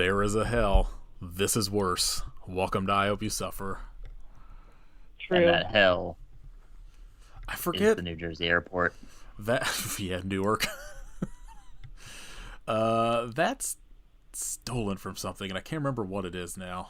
There is a hell. This is worse. Welcome to I Hope You Suffer. True. And that hell I is forget the New Jersey airport. that. Yeah, Newark. That's stolen from something, and I can't remember what it is now.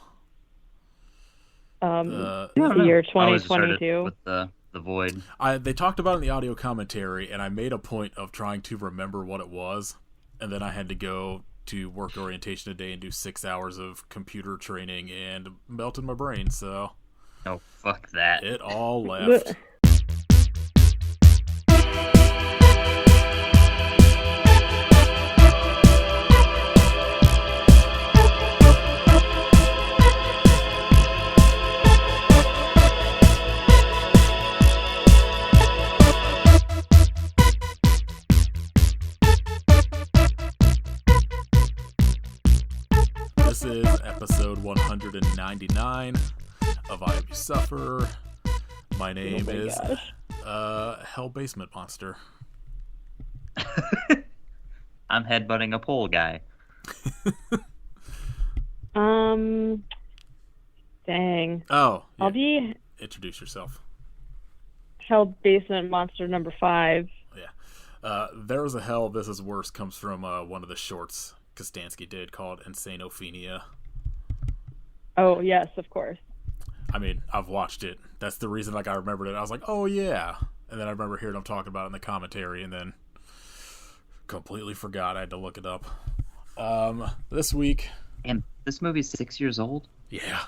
The I don't know. year I always just heard it 2022. with the void. They talked about it in the audio commentary, and I made a point of trying to remember what it was, and then I had to go to work orientation today and do 6 hours of computer training, and melted my brain, so Oh, fuck that. it all left. This is episode 199 of I Hope You Suffer. My name my is gosh. Hell Basement Monster. I'm headbutting a pole guy. Dang. Oh, yeah. I'll be Introduce yourself. Hell Basement Monster number 5. There Was a Hell, This Is Worse comes from one of the shorts Kostansky did called Insanophenia. Oh, yes, of course. I mean, I've watched it. That's the reason I remembered it. I was like, oh yeah. And then I remember hearing him talking about it in the commentary and then completely forgot. I had to look it up. This week. And this movie's 6 years old? Yeah.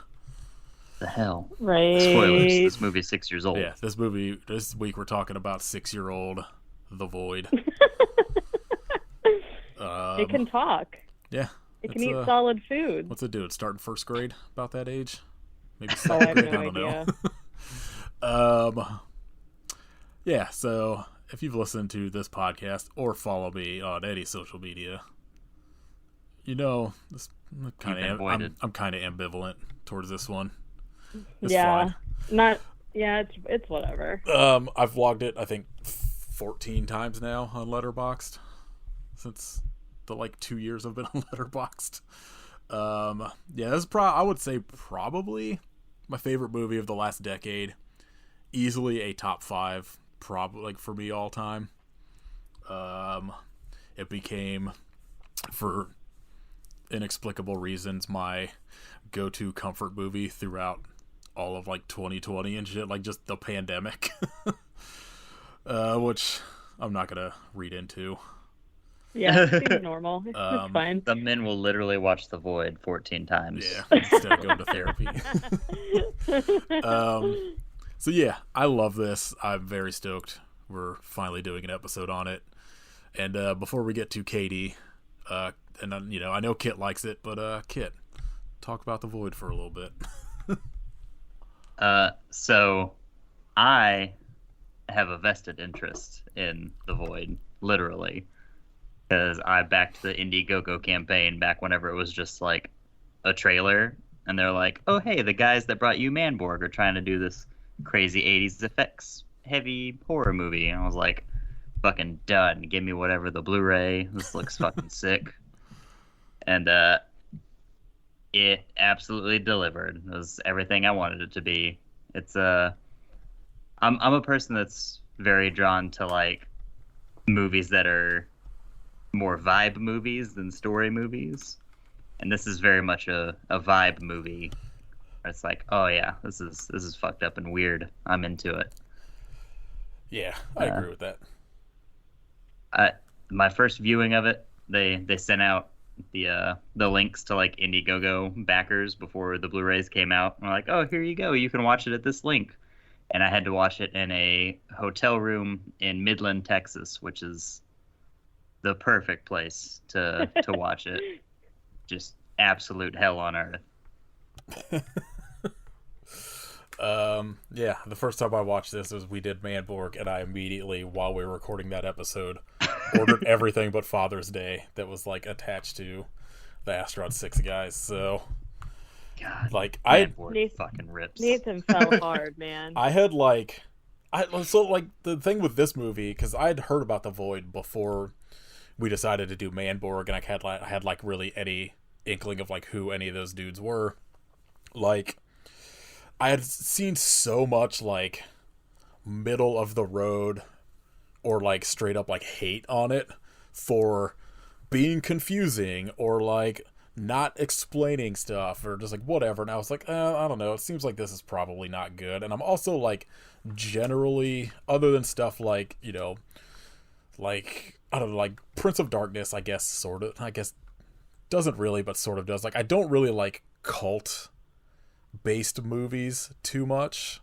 The hell? Right. Spoilers. This movie's 6 years old. Yeah, this week we're talking about 6-year-old The Void. It can talk. Yeah. It can eat solid food. What's it do? It's starting first grade about that age? Maybe Oh, I second have grade? no I don't idea. know. Yeah, so if you've listened to this podcast or follow me on any social media, you know this I'm kind of ambivalent towards this one. It's fine. It's whatever. I've logged it I think 14 times now on Letterboxd since the 2 years I've been on Letterboxd. This is I would say probably my favorite movie of the last decade. Easily a top 5, probably for me all time. It became, for inexplicable reasons, my go-to comfort movie throughout all of 2020 and shit, just the pandemic, which I'm not gonna read into. Yeah, it seems normal. It's fine. The men will literally watch The Void 14 times. Yeah, instead of going to therapy. So yeah, I love this. I'm very stoked. We're finally doing an episode on it. And before we get to Katie, and I know Kit likes it, but Kit, talk about The Void for a little bit. So I have a vested interest in The Void, literally. Because I backed the Indiegogo campaign back whenever it was just a trailer, and they're like, "Oh hey, the guys that brought you Manborg are trying to do this crazy '80s effects heavy horror movie," and I was like, "Fucking done! Give me whatever the Blu-ray. This looks fucking sick." And it absolutely delivered. It was everything I wanted it to be. It's I'm a person that's very drawn to movies that are more vibe movies than story movies, and this is very much a vibe movie. It's oh yeah, this is fucked up and weird. I'm into it. Yeah, I agree with that. My first viewing of it, they sent out the links to Indiegogo backers before the Blu-rays came out. And I'm oh, here you go, you can watch it at this link. And I had to watch it in a hotel room in Midland, Texas, which is the perfect place to watch it. Just absolute hell on earth. The first time I watched this was we did Manborg, and I immediately, while we were recording that episode, ordered everything but Father's Day that was attached to the Astronaut 6 guys. So God, Manborg fucking rips. Nathan fell hard, man. I had the thing with this movie, because I had heard about The Void before we decided to do Manborg, and I had really any inkling of like who any of those dudes were. Like, I had seen so much like middle of the road or like straight up like hate on it for being confusing or like not explaining stuff or just like whatever, and I was like, I don't know, it seems like this is probably not good. And I'm also like generally, other than stuff like, you know, like I don't know, like Prince of Darkness, I guess doesn't really, but sort of does. Like, I don't really like cult based movies too much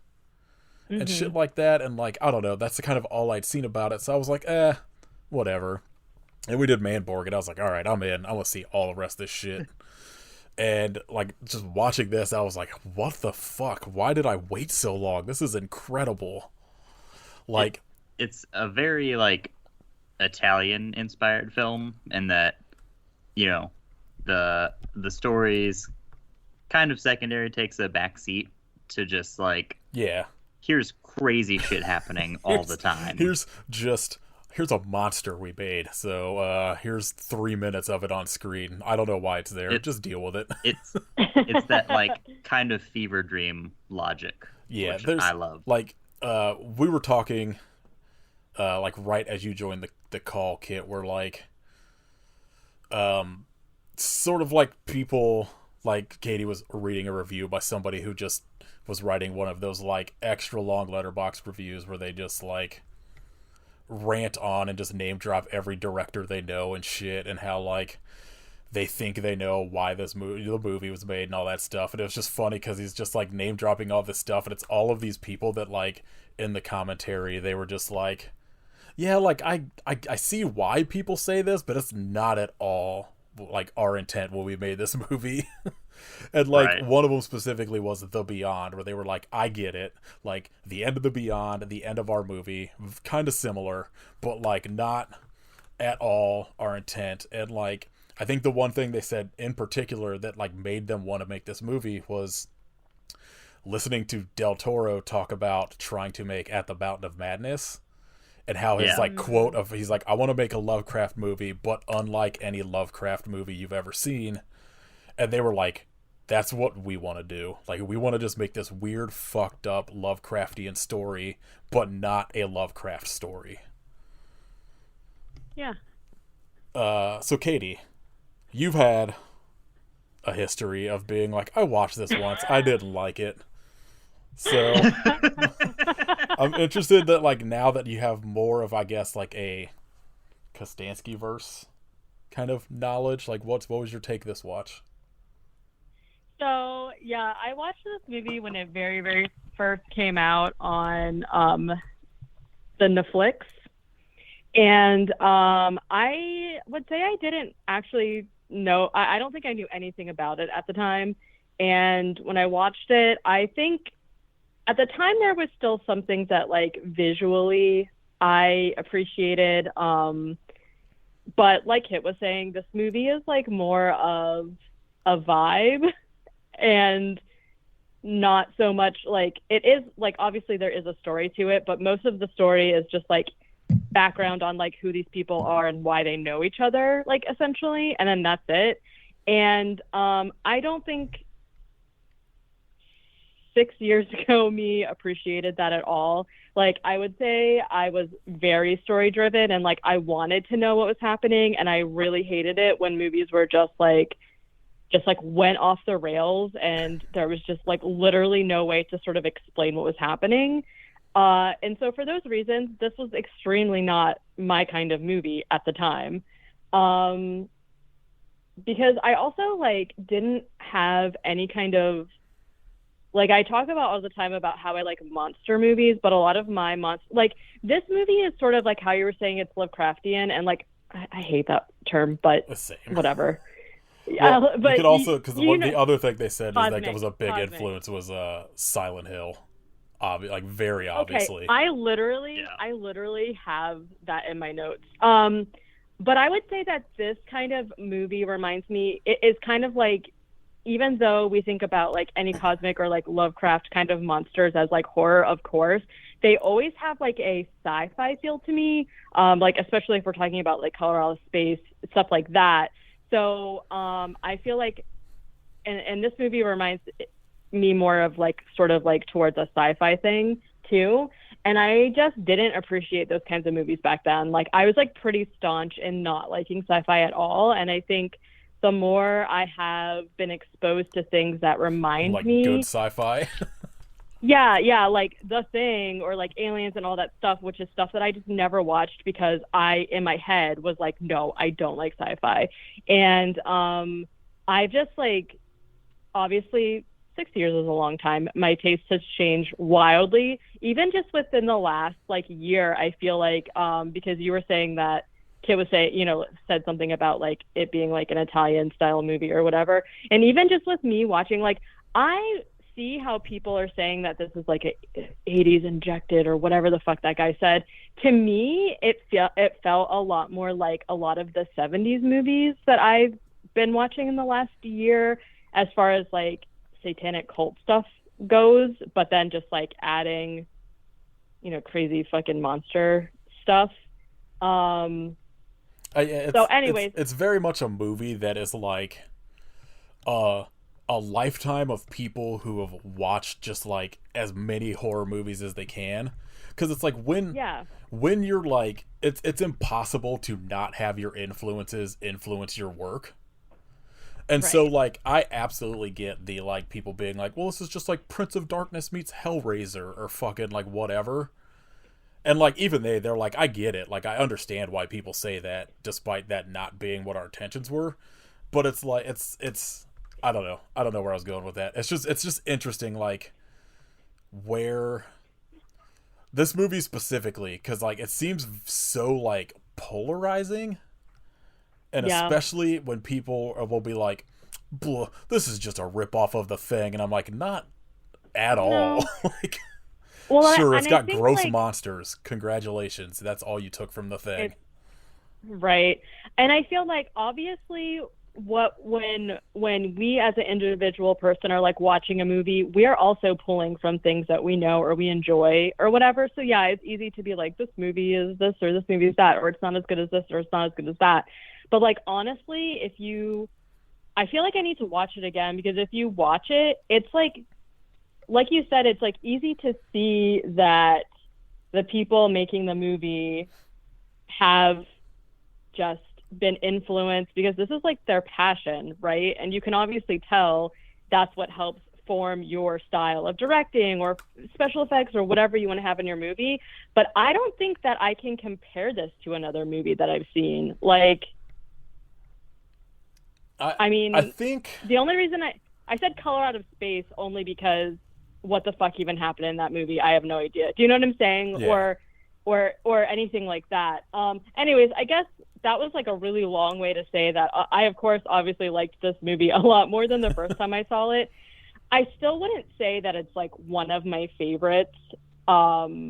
and shit like that, and like I don't know, that's the kind of all I'd seen about it, so I was like, whatever. And we did Manborg, and I was like, all right, I'm in. I want to see all the rest of this shit. And like just watching this, I was like, what the fuck? Why did I wait so long? This is incredible. Like, it's a very like Italian inspired film, in that, you know, the story's kind of secondary, takes a backseat to just like, yeah, here's crazy shit happening all the time. Here's a monster we made, so here's 3 minutes of it on screen. I don't know why it's there. Just deal with it. It's that like kind of fever dream logic. Yeah, which I love. Like, we were talking, like right as you joined the call, Kit, where like, sort of like people, like Katie was reading a review by somebody who just was writing one of those like extra long letterbox reviews where they just like rant on and just name drop every director they know and shit, and how like they think they know why the movie was made and all that stuff. And it was just funny because he's just like name dropping all this stuff, and it's all of these people that like in the commentary they were just like, yeah, like I see why people say this, but it's not at all like our intent when we made this movie. And like right. One of them specifically was The Beyond, where they were like, I get it, like the end of The Beyond and the end of our movie kind of similar, but like not at all our intent. And like I think the one thing they said in particular that like made them want to make this movie was listening to Del Toro talk about trying to make At the Mountain of Madness, and how his like quote of, he's like, I want to make a Lovecraft movie, but unlike any Lovecraft movie you've ever seen. And they were like, that's what we want to do. Like, we want to just make this weird, fucked up Lovecraftian story, but not a Lovecraft story. Yeah. So Katie, you've had a history of being like, I watched this once, I didn't like it. So I'm interested that like now that you have more of, I guess, like a Kostansky verse kind of knowledge, like what was your take this watch? So, yeah, I watched this movie when it very, very first came out on the Netflix. And I would say I didn't actually know, I don't think I knew anything about it at the time. And when I watched it, I think at the time there was still some things that like visually I appreciated. But like Kit was saying, this movie is like more of a vibe. And not so much like, it is like, obviously there is a story to it, but most of the story is just like background on like who these people are and why they know each other, like essentially, and then that's it. And I don't think 6 years ago me appreciated that at all. Like, I would say I was very story driven, and like I wanted to know what was happening, and I really hated it when movies were just like went off the rails and there was just like literally no way to sort of explain what was happening. And so for those reasons, this was extremely not my kind of movie at the time. Because I also like didn't have any kind of, like, I talk about all the time about how I like monster movies, but a lot of my like this movie is sort of like how you were saying it's Lovecraftian, and like I hate that term, but whatever. Well, but you could also, because the other thing they said is Cosmic, like it was a big Cosmic. influence was Silent Hill, like very obviously. Okay, I literally have that in my notes. But I would say that this kind of movie reminds me, it is kind of like, even though we think about like any cosmic or like Lovecraft kind of monsters as like horror, of course, they always have like a sci-fi feel to me. Like especially if we're talking about like color out of space, stuff like that. So I feel like, and this movie reminds me more of like sort of like towards a sci-fi thing too. And I just didn't appreciate those kinds of movies back then. Like I was like pretty staunch in not liking sci-fi at all. And I think the more I have been exposed to things that remind Like me, good sci-fi. yeah, like The Thing or like Aliens and all that stuff, which is stuff that I just never watched because I, in my head, was like, no, I don't like sci-fi. And I just like, obviously, 6 years is a long time. My taste has changed wildly, even just within the last like year. I feel like because you were saying that Kit was saying, said something about like it being like an Italian style movie or whatever. And even just with me watching, like I see how people are saying that this is like a 80s injected or whatever the fuck that guy said. To me, it felt a lot more like a lot of the 70s movies that I've been watching in the last year, as far as like satanic cult stuff goes, but then just like adding, crazy fucking monster stuff. So anyways, it's very much a movie that is like a lifetime of people who have watched just like as many horror movies as they can, because it's like when you're like it's impossible to not have your influences influence your work. And so, like, I absolutely get the, like, people being like, well, this is just, like, Prince of Darkness meets Hellraiser or fucking, like, whatever. And, like, even they're like, I get it. Like, I understand why people say that, despite that not being what our intentions were. But it's, like, it's I don't know. I don't know where I was going with that. It's just interesting, like, where this movie specifically, because, like, it seems so, like, polarizing. And especially when people will be like, this is just a ripoff of The Thing. And I'm like, not at all. Like, sure, it's got gross like, monsters. Congratulations. That's all you took from The Thing. Right. And I feel like, obviously, when we as an individual person are, like, watching a movie, we are also pulling from things that we know or we enjoy or whatever. So, yeah, it's easy to be like, this movie is this or this movie is that, or it's not as good as this or it's not as good as that. But, like, honestly, I feel like I need to watch it again, because if you watch it, it's like you said, it's, like, easy to see that the people making the movie have just been influenced, because this is, like, their passion, right? And you can obviously tell that's what helps form your style of directing or special effects or whatever you want to have in your movie. But I don't think that I can compare this to another movie that I've seen. Like, I think the only reason I said Color Out of Space only because what the fuck even happened in that movie? I have no idea. Do you know what I'm saying? Yeah. Or anything like that. Anyways, I guess that was like a really long way to say that I, of course, obviously liked this movie a lot more than the first time I saw it. I still wouldn't say that it's like one of my favorites, but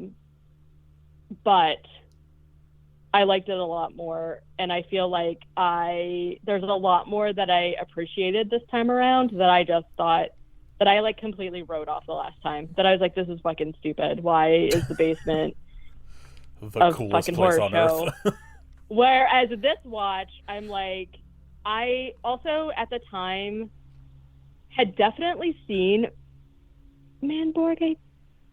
I liked it a lot more, and I feel like there's a lot more that I appreciated this time around that I just thought that I like completely wrote off the last time. That I was like, this is fucking stupid. Why is the basement the coolest fucking place on earth? Whereas this watch, I'm like, I also at the time had definitely seen Manborg, I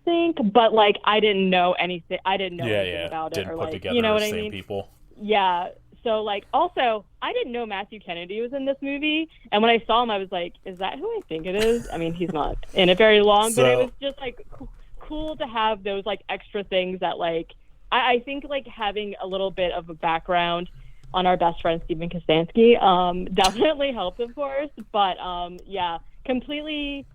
think, but like I didn't know anything. I didn't know anything about didn't it, or put like, together you know what the I same mean? People. Yeah. So like, also, I didn't know Matthew Kennedy was in this movie, and when I saw him, I was like, "Is that who I think it is?" I mean, he's not in it very long, but it was just like cool to have those like extra things that like I think like having a little bit of a background on our best friend Stephen Kostanski definitely helped, of course, but yeah, completely.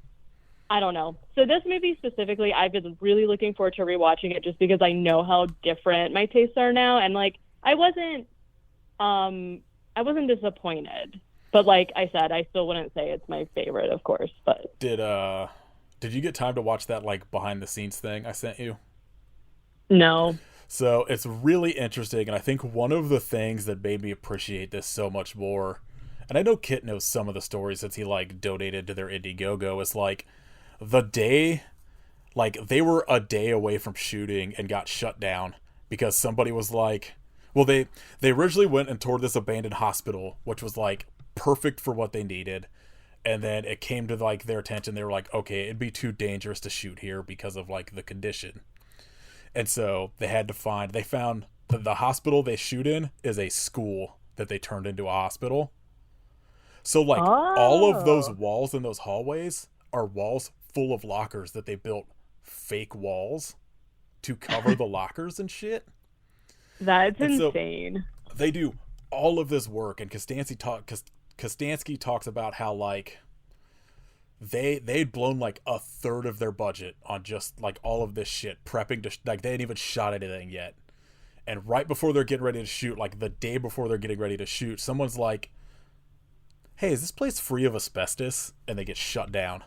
I don't know. So this movie specifically, I've been really looking forward to rewatching it just because I know how different my tastes are now, and like I wasn't disappointed, but like I said, I still wouldn't say it's my favorite, of course. But did you get time to watch that like behind the scenes thing I sent you? No. So it's really interesting, and I think one of the things that made me appreciate this so much more, and I know Kit knows some of the stories since he like donated to their Indiegogo, is like the day, like they were a day away from shooting and got shut down because somebody was like, well, they originally went and toured this abandoned hospital, which was like perfect for what they needed. And then it came to like their attention. They were like, okay, it'd be too dangerous to shoot here because of like the condition. And so they found the hospital they shoot in is a school that they turned into a hospital. So like all of those walls in those hallways are walls full of lockers that they built fake walls to cover the lockers and shit. That's and insane. So they do all of this work, and Kostansky talks about how like they'd blown like a third of their budget on just like all of this shit prepping to like they hadn't even shot anything yet. And right before they're getting ready to shoot, like the day before they're getting ready to shoot, someone's like, hey, is this place free of asbestos? And they get shut down.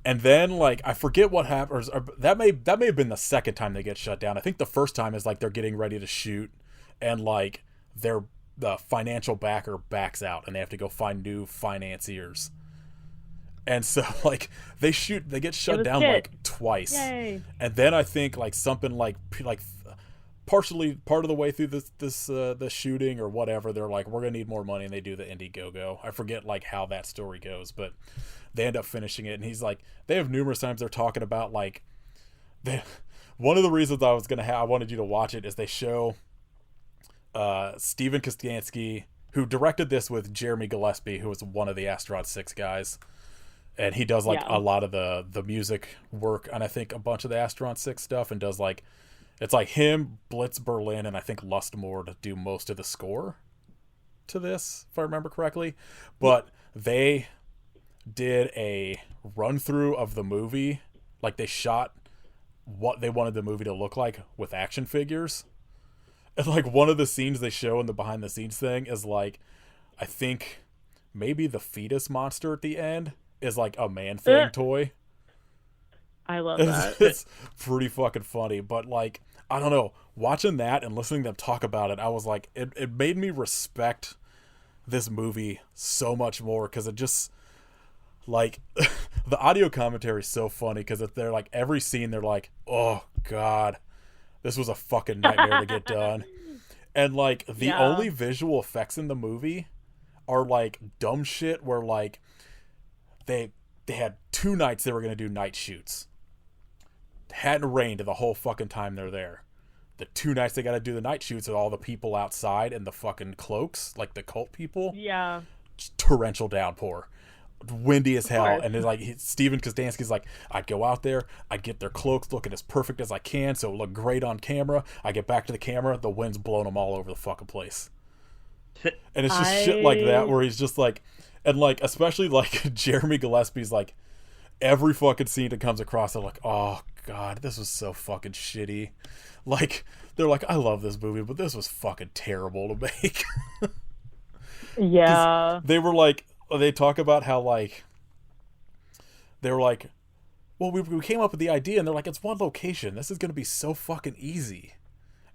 And then like I forget what happens. Or that may have been the second time they get shut down. I think the first time is like they're getting ready to shoot, and like the financial backer backs out, and they have to go find new financiers. And so like they get shut down like twice. Yay. And then I think like something like partially part of the way through the shooting or whatever, they're like, we're gonna need more money, and they do the Indiegogo. I forget like how that story goes, but they end up finishing it. And he's like, they have numerous times they're talking about like one of the reasons I wanted you to watch it is they show Steven Kostansky, who directed this with Jeremy Gillespie, who was one of the Astronaut 6 guys, and he does like a lot of the music work and I think a bunch of the Astronaut 6 stuff, and does like it's like him, Blitz Berlin, and I think Lustmore to do most of the score to this, if I remember correctly. But they did a run through of the movie, like they shot what they wanted the movie to look like with action figures. And like one of the scenes they show in the behind the scenes thing is like, I think maybe the fetus monster at the end is like a Man-Thing toy. I love that. It's pretty fucking funny. But like, I don't know, watching that and listening to them talk about it, I was like, it made me respect this movie so much more, because it just like the audio commentary is so funny, because they're like every scene they're like, oh god, this was a fucking nightmare to get done. And like the only visual effects in the movie are like dumb shit where like they had 2 nights they were going to do night shoots. It hadn't rained the whole fucking time they're there. The 2 nights they got to do the night shoots with all the people outside and the fucking cloaks, like the cult people. Yeah. Just torrential downpour. Windy as hell. And then like Steven Kostansky's like, I'd go out there, I'd get their cloaks looking as perfect as I can so it look great on camera. I get back to the camera, the wind's blowing them all over the fucking place. And it's just shit like that where he's just like, and like especially like Jeremy Gillespie's like, every fucking scene that comes across, they're like, oh god, this was so fucking shitty. Like they're like, I love this movie, but this was fucking terrible to make. Yeah. They were like, they talk about how like they were like, well, we came up with the idea, and they're like, it's one location, this is gonna be so fucking easy.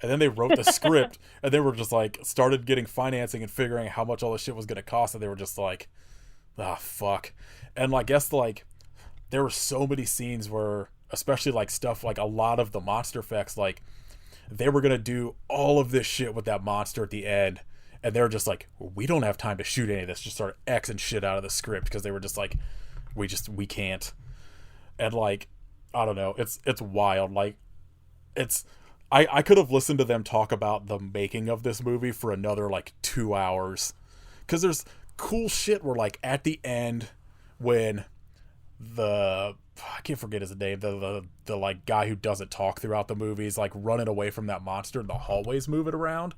And then they wrote the script, and they were just like started getting financing and figuring how much all this shit was gonna cost, and they were just like, ah, fuck. And I guess like there were so many scenes where, especially like stuff like a lot of the monster effects, like they were gonna do all of this shit with that monster at the end, and they were just like, we don't have time to shoot any of this. Just started Xing shit out of the script because they were just like, we can't. And like, I don't know, it's wild. Like, it's I could have listened to them talk about the making of this movie for another like 2 hours, because there's cool shit where like at the end when I can't forget his name, the like guy who doesn't talk throughout the movie is like running away from that monster and the hallways moving around.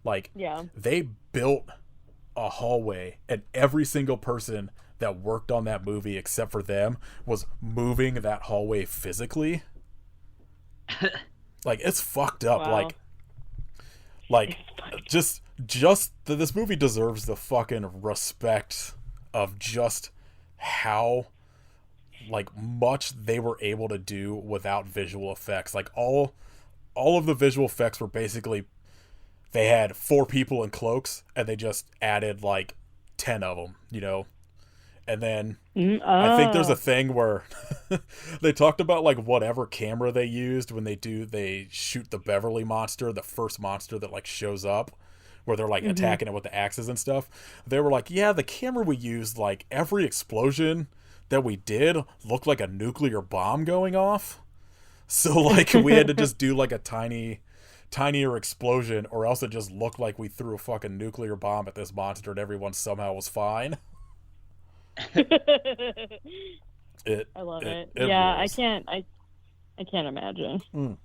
Like, they built a hallway, and every single person that worked on that movie except for them was moving that hallway physically. Like, it's fucked up. Wow. Like just this movie deserves the fucking respect of just how like much they were able to do without visual effects. Like all of the visual effects were basically, they had 4 people in cloaks and they just added like 10 of them, you know. And then I think there's a thing where they talked about like whatever camera they used when they shoot the Beverly monster, the first monster that like shows up, where they're like attacking it with the axes and stuff. They were like, yeah, the camera we used, like every explosion that we did looked like a nuclear bomb going off. So like we had to just do like a tinier explosion, or else it just looked like we threw a fucking nuclear bomb at this monster and everyone somehow was fine. I love it. Yeah, rules. I can't imagine.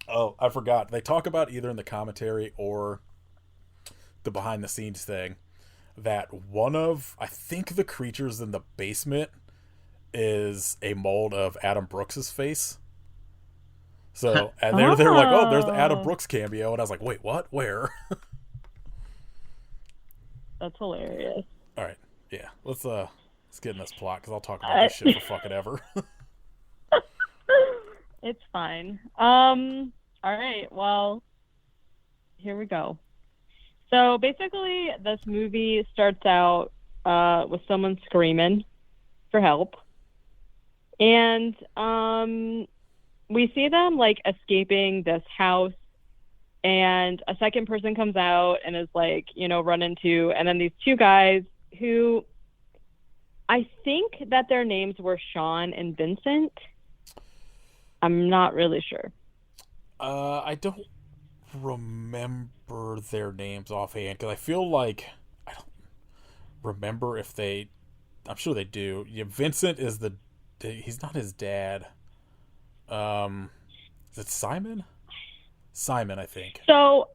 Oh, I forgot. They talk about either in the commentary or the behind the scenes thing that one of, I think, the creatures in the basement is a mold of Adam Brooks's face. So, and they're like, oh, there's the Adam Brooks cameo, and I was like, wait, what? Where? That's hilarious. All right, yeah, let's get in this plot because I'll talk about this shit for fucking ever. It's fine. All right, well, here we go. So basically, this movie starts out with someone screaming for help, and we see them like escaping this house, and a second person comes out and is like, run into, and then these two guys who I think that their names were Sean and Vincent. I'm not really sure. I don't remember their names offhand because I feel like I don't remember if they. I'm sure they do. Yeah, Vincent is he's not his dad. Is it Simon? Simon, I think. So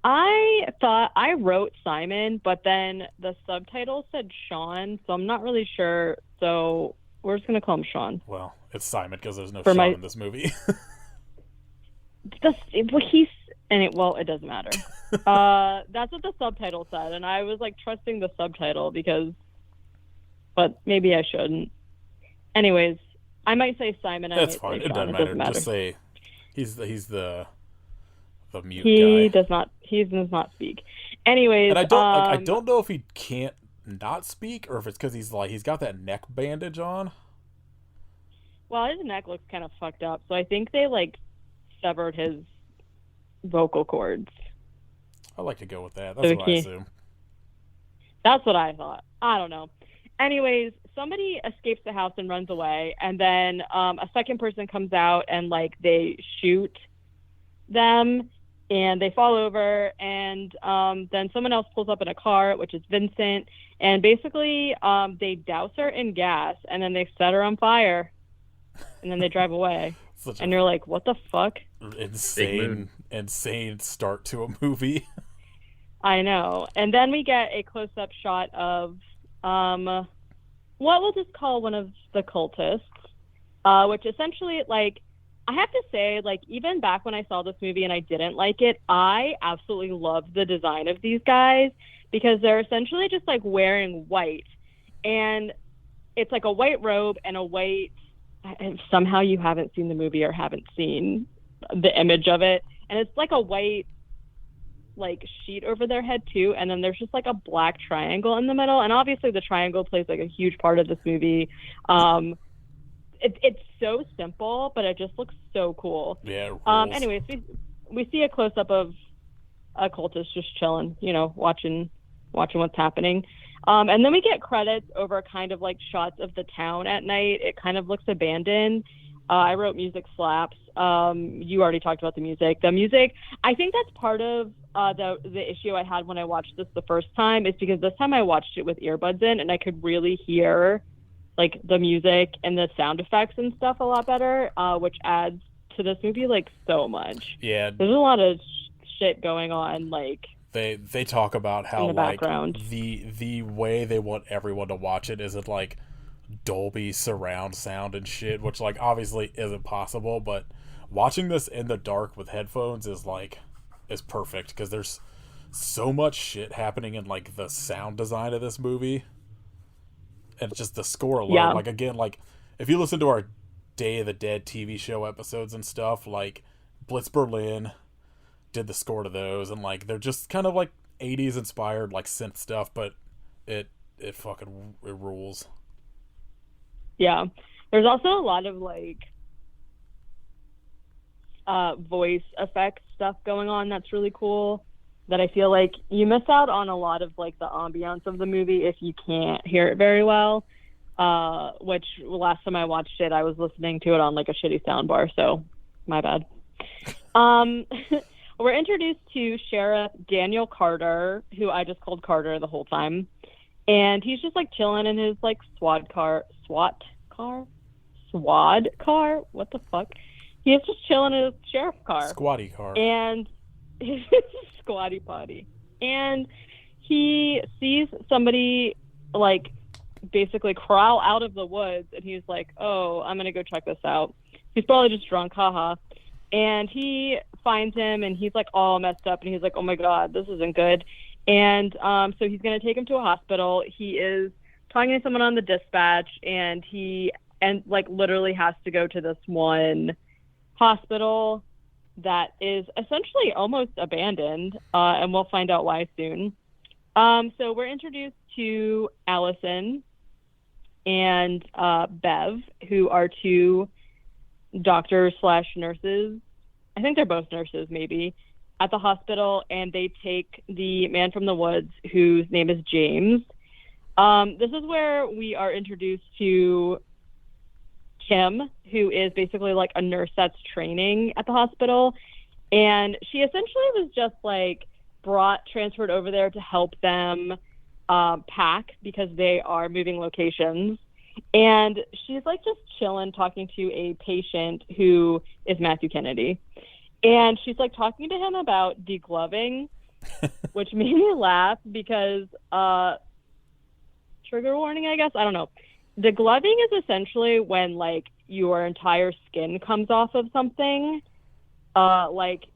I thought I wrote Simon, but then the subtitle said Sean, so I'm not really sure. So we're just gonna call him Sean. Well, it's Simon because there's no Sean in this movie. It doesn't matter. That's what the subtitle said, and I was like trusting the subtitle but maybe I shouldn't. Anyways, I might say Simon. That's fine. It doesn't matter. Just say he's the mute guy. He does not speak. Anyways, and I don't know if he can't not speak or if it's because he's got that neck bandage on. Well, his neck looks kind of fucked up, so I think they like severed his vocal cords. I like to go with that. That's what I assume. That's what I thought. I don't know. Anyways, somebody escapes the house and runs away, and then a second person comes out and like they shoot them, and they fall over, and then someone else pulls up in a car, which is Vincent, and basically they douse her in gas, and then they set her on fire, and then they drive away. And you're like, what the fuck? Insane start to a movie. I know. And then we get a close-up shot of what we'll just call one of the cultists, which essentially, like, I have to say, like, even back when I saw this movie and I didn't like it, I absolutely loved the design of these guys because they're essentially just, like, wearing white. And it's, like, a white robe and a white... And somehow you haven't seen the movie or haven't seen the image of it. And it's, like, a white, like, sheet over their head, too. And then there's just, like, a black triangle in the middle. And obviously the triangle plays, like, a huge part of this movie. It's so simple, but it just looks so cool. Yeah. Anyways, we see a close up of a cultist just chilling, watching what's happening. And then we get credits over kind of like shots of the town at night. It kind of looks abandoned. I wrote music slaps. You already talked about the music. The music, I think that's part of the issue I had when I watched this the first time, is because this time I watched it with earbuds in and I could really hear like the music and the sound effects and stuff a lot better, which adds to this movie like so much. Yeah, there's a lot of shit going on. Like they talk about how like background. the way they want everyone to watch it isn't like Dolby surround sound and shit, which like obviously isn't possible. But watching this in the dark with headphones is perfect because there's so much shit happening in like the sound design of this movie. And just the score alone, yeah. Like again, like if you listen to our Day of the Dead TV show episodes and stuff, like Blitz Berlin did the score to those, and like they're just kind of like 80s inspired like synth stuff, but it rules. Yeah, there's also a lot of like voice effects stuff going on that's really cool. that I feel like you miss out on a lot of like the ambiance of the movie if you can't hear it very well. Which last time I watched it, I was listening to it on like a shitty soundbar, so my bad. We're introduced to Sheriff Daniel Carter, who I just called Carter the whole time, and he's just like chilling in his like SWAT car. What the fuck? He is just chilling in his sheriff car. Squatty car. And squatty potty. And he sees somebody like basically crawl out of the woods, and he's like, oh, I'm gonna go check this out. He's probably just drunk, haha. And he finds him, and he's like all messed up, and he's like, oh my god, this isn't good. And so he's gonna take him to a hospital. He is talking to someone on the dispatch, and he like literally has to go to this one hospital that is essentially almost abandoned, and we'll find out why soon. So we're introduced to Allison and Bev, who are two doctors / nurses. I think they're both nurses, maybe, at the hospital, and they take the man from the woods, whose name is James. This is where we are introduced to Kim, who is basically like a nurse that's training at the hospital, and she essentially was just like transferred over there to help them pack because they are moving locations. And she's like just chilling, talking to a patient who is Matthew Kennedy, and she's like talking to him about degloving, which made me laugh because trigger warning, I guess, I don't know. Degloving is essentially when like your entire skin comes off of something. Like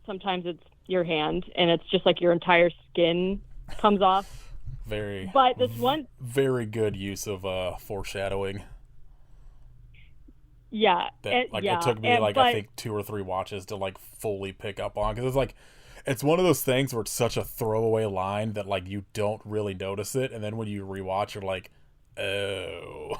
sometimes it's your hand, and it's just like your entire skin comes off. But this one very good use of foreshadowing. Yeah, it took me I think 2 or 3 watches to like fully pick up on, because it's like it's one of those things where it's such a throwaway line that like you don't really notice it, and then when you rewatch, you're like, oh.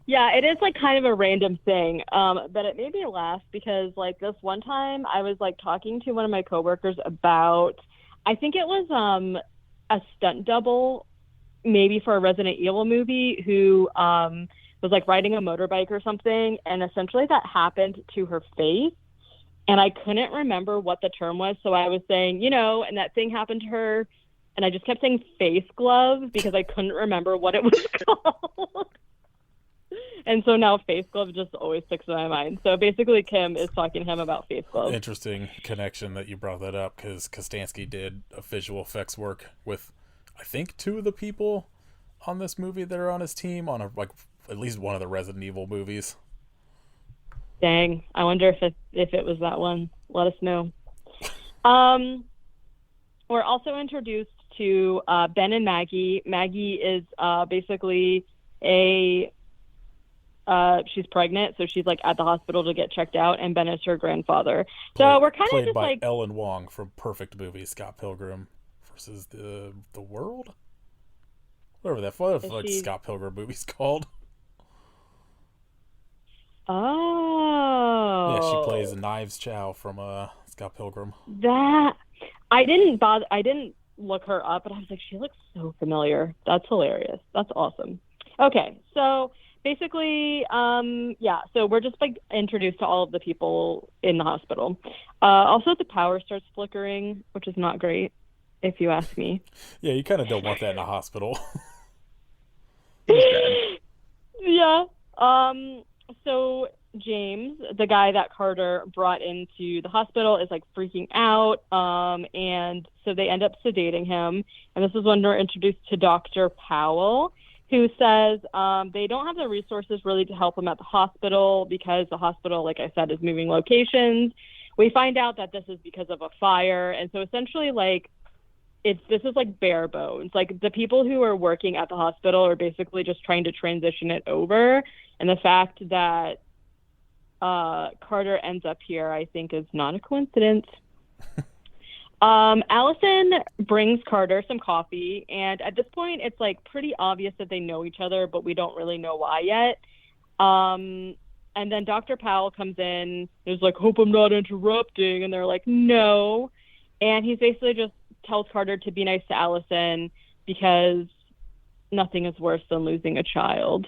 Yeah, it is like kind of a random thing, but it made me laugh because like this one time I was like talking to one of my coworkers about, I think it was a stunt double maybe for a Resident Evil movie who was like riding a motorbike or something, and essentially that happened to her face, and I couldn't remember what the term was, so I was saying, and that thing happened to her, and I just kept saying face glove because I couldn't remember what it was called. And so now face glove just always sticks in my mind. So basically Kim is talking to him about face glove. Interesting connection that you brought that up, because Kostansky did a visual effects work with, I think, 2 of the people on this movie that are on his team on at least one of the Resident Evil movies. Dang, I wonder if it was that one. Let us know. We're also introduced to Ben and Maggie. Maggie is basically she's pregnant, so she's like at the hospital to get checked out, and Ben is her grandfather. So we're kind of just by like Ellen Wong from Perfect Movie, Scott Pilgrim versus the World, whatever that Scott Pilgrim movie's called. Oh, yeah, she plays Knives Chow from Scott Pilgrim. That I didn't look her up, but I was like, she looks so familiar. That's hilarious. That's awesome. Okay, so basically, so we're just like introduced to all of the people in the hospital. Also, the power starts flickering, which is not great, if you ask me. Yeah, you kind of don't want that in a hospital. Yeah. So James, the guy that Carter brought into the hospital, is like freaking out. And so they end up sedating him. And this is when we're introduced to Dr. Powell, who says they don't have the resources really to help him at the hospital because the hospital, like I said, is moving locations. We find out that this is because of a fire. And so essentially, like, this is like bare bones. Like, the people who are working at the hospital are basically just trying to transition it over. And the fact that Carter ends up here, I think, is not a coincidence. Allison brings Carter some coffee, and at this point it's like pretty obvious that they know each other, but we don't really know why yet. And then Dr. Powell comes in, is like, hope I'm not interrupting, and they're like, no. And he basically just tells Carter to be nice to Allison because nothing is worse than losing a child.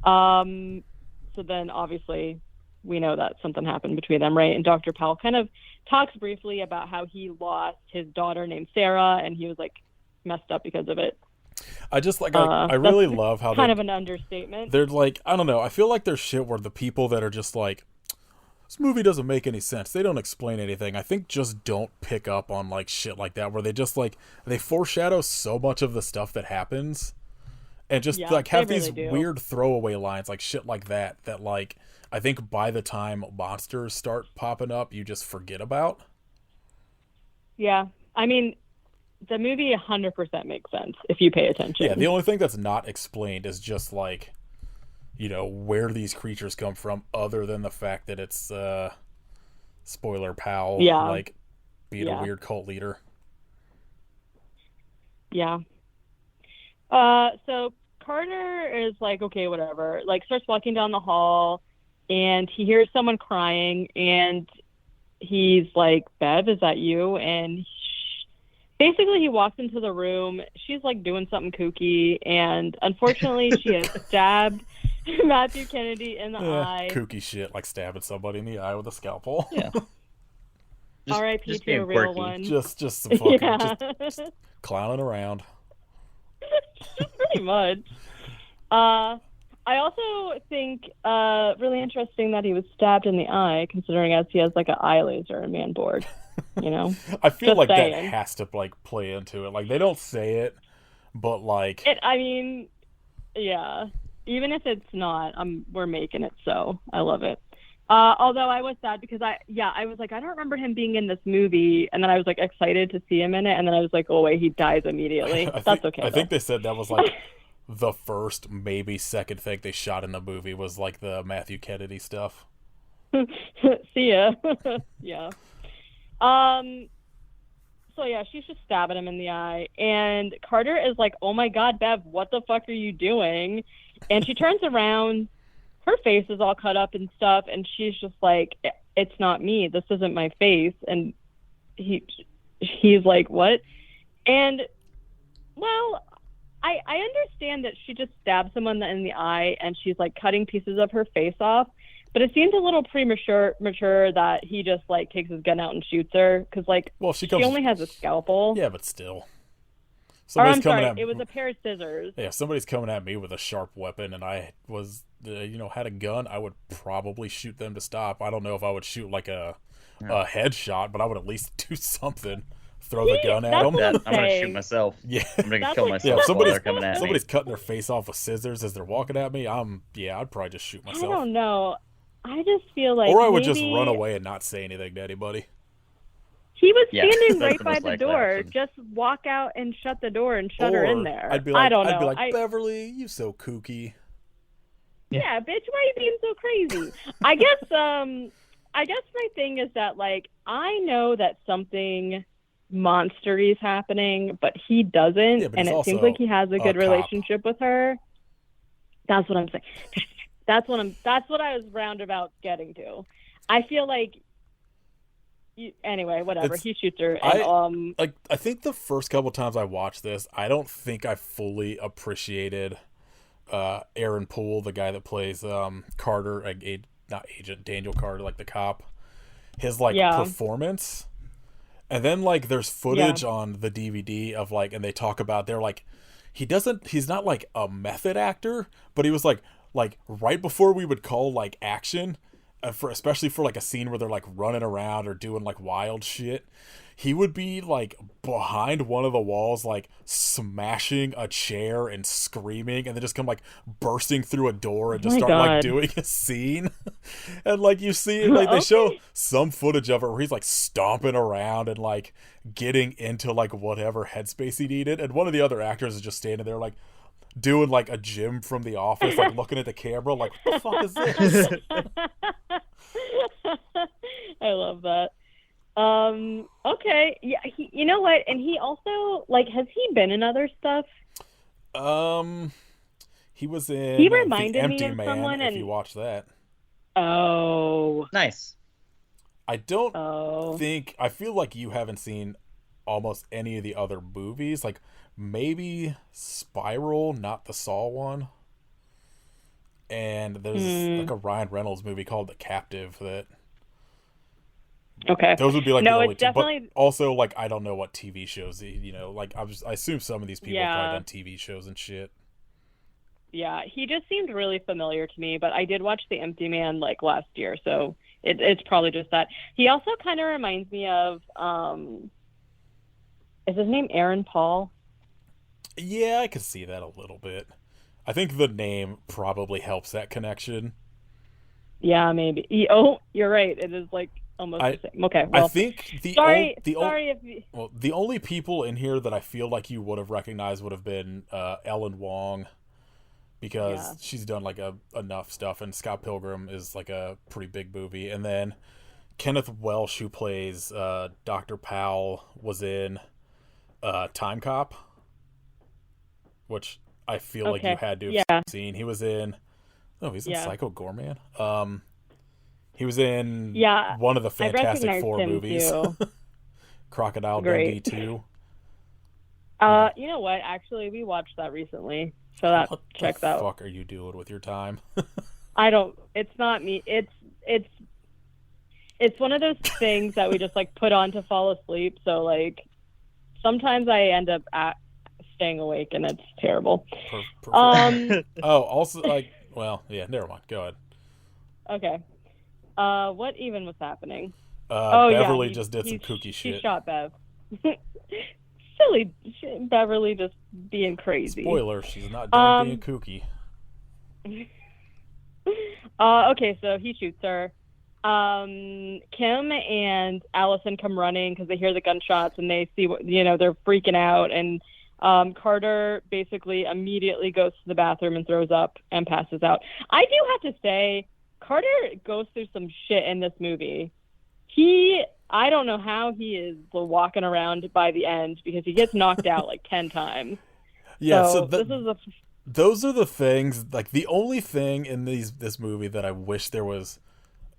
So then obviously we know that something happened between them, right? And Dr. Powell kind of talks briefly about how he lost his daughter named Sarah, and he was like messed up because of it. I just like I really love how kind of an understatement. They're like, I don't know, I feel like there's shit where the people that are just like, this movie doesn't make any sense, they don't explain anything, I think just don't pick up on like shit like that, where they just like, they foreshadow so much of the stuff that happens, and just like have these weird throwaway lines, like shit like that like I think by the time monsters start popping up, you just forget about. Yeah, I mean, the movie 100% makes sense if you pay attention. Yeah, the only thing that's not explained is just like, you know, where these creatures come from, other than the fact that it's spoiler Powell, like being a weird cult leader. Yeah. So Carter is like, okay, whatever. Like, starts walking down the hall, and he hears someone crying, and he's like, Bev, is that you? And basically he walks into the room. She's like doing something kooky, and unfortunately she has stabbed Matthew Kennedy in the eye. Kooky shit, like stabbing somebody in the eye with a scalpel. Yeah. R.I.P. to a real one. Just some fucking just clowning around. Pretty much. I also think really interesting that he was stabbed in the eye, considering as he has like an eye laser and man board. You know, I feel just like saying. That has to like play into it. Like they don't say it, but like I mean, yeah. Even if it's not, we're making it so. I love it. Although I was sad because I was like, I don't remember him being in this movie, and then I was like excited to see him in it, and then I was like, oh wait, he dies immediately. That's okay. I think they said that was like the first, maybe second thing they shot in the movie was like the Matthew Kennedy stuff. See ya. Yeah. So yeah, she's just stabbing him in the eye, and Carter is like, oh my God, Bev, what the fuck are you doing? And she turns around, her face is all cut up and stuff, and she's just like, it's not me, this isn't my face. And he's like, what? And well, I understand that she just stabbed someone in the eye and she's like cutting pieces of her face off, but it seems a little mature that he just like takes his gun out and shoots her, because like, well, she only has a scalpel. Yeah, but still. I'm sorry, it was a pair of scissors. Yeah, if somebody's coming at me with a sharp weapon and I was, had a gun, I would probably shoot them to stop. I don't know if I would shoot like a headshot, but I would at least do something. Throw the gun at them. I'm going to shoot myself. Yeah. I'm going to kill myself while they're coming at me. Somebody's cutting their face off with scissors as they're walking at me, I'd probably just shoot myself. I don't know. I just feel like or I would just run away and not say anything to anybody. He was standing right by the door. Option. Just walk out and shut the door and shut her in there. I'd be like, I'd be like, Beverly, you so kooky. Yeah, bitch, why are you being so crazy? I guess my thing is that like I know that something monstery is happening, but he doesn't, and it seems like he has a good relationship with her. That's what I'm saying. That's what I was roundabout getting to. I feel like. Anyway, whatever. He shoots her. And, I think the first couple times I watched this, I don't think I fully appreciated Aaron Poole, the guy that plays Carter, not Agent Daniel Carter, like the cop. His performance, and then like there's footage on the DVD of like, and they talk about they're like, he's not like a method actor, but he was like right before we would call like action. Especially for like a scene where they're like running around or doing like wild shit, he would be like behind one of the walls like smashing a chair and screaming, and then just come like bursting through a door and just start like doing a scene. And like you see like they show some footage of it where he's like stomping around and like getting into like whatever headspace he needed, and one of the other actors is just standing there like doing like a Jim from The Office, like looking at the camera like, what the fuck is this? I love that. Okay. Yeah, you know what? And he also, like, has he been in other stuff? He was in He reminded The Empty me of Man, someone, if you watch that. Oh. Nice. I don't Oh. I feel like you haven't seen almost any of the other movies. Like maybe Spiral, not the Saw one. And there's Hmm. like a Ryan Reynolds movie called The Captive that Okay. those would be like the No, only it's two. But definitely, also like I don't know what TV shows, like I assume some of these people have probably yeah. done TV shows and shit. Yeah, he just seemed really familiar to me, but I did watch The Empty Man like last year, so it's probably just that. He also kind of reminds me of is his name Aaron Paul? Yeah, I could see that a little bit. I think the name probably helps that connection. Yeah, maybe. Oh, you're right. It is like almost I the same. Okay, I well, think sorry if the only people in here that I feel like you would have recognized would have been Ellen Wong yeah. because she's done like enough stuff, and Scott Pilgrim is like a pretty big movie, and then Kenneth Welsh, who plays Dr. Powell, was in Time Cop, which I feel like you Okay. had to have Yeah. seen. He was in. Oh, he's in Yeah. Psycho Gorman. He was in Yeah. one of the I Fantastic recognized Four him movies, too. Crocodile Dundee Great. 2. You know what? Actually, we watched that recently, so that What the checks out. fuck are you doing with your time? I don't. It's not me. It's one of those things that we just like put on to fall asleep. So like sometimes I end up staying awake and it's terrible. Perfect. Um. Oh, also like, well, yeah, never mind. Go ahead. Okay. What even was happening? Oh yeah, Beverly just did some kooky he shit. shot Bev. Silly Beverly just being crazy. Spoiler: she's not done being kooky. Okay, so he shoots her. Kim and Allison come running because they hear the gunshots and they see they're freaking out. And Carter basically immediately goes to the bathroom and throws up and passes out. I do have to say, Carter goes through some shit in this movie. I don't know how he is walking around by the end because he gets knocked out like 10 times. Yeah, so this is those are the things, like the only thing in this movie that I wish there was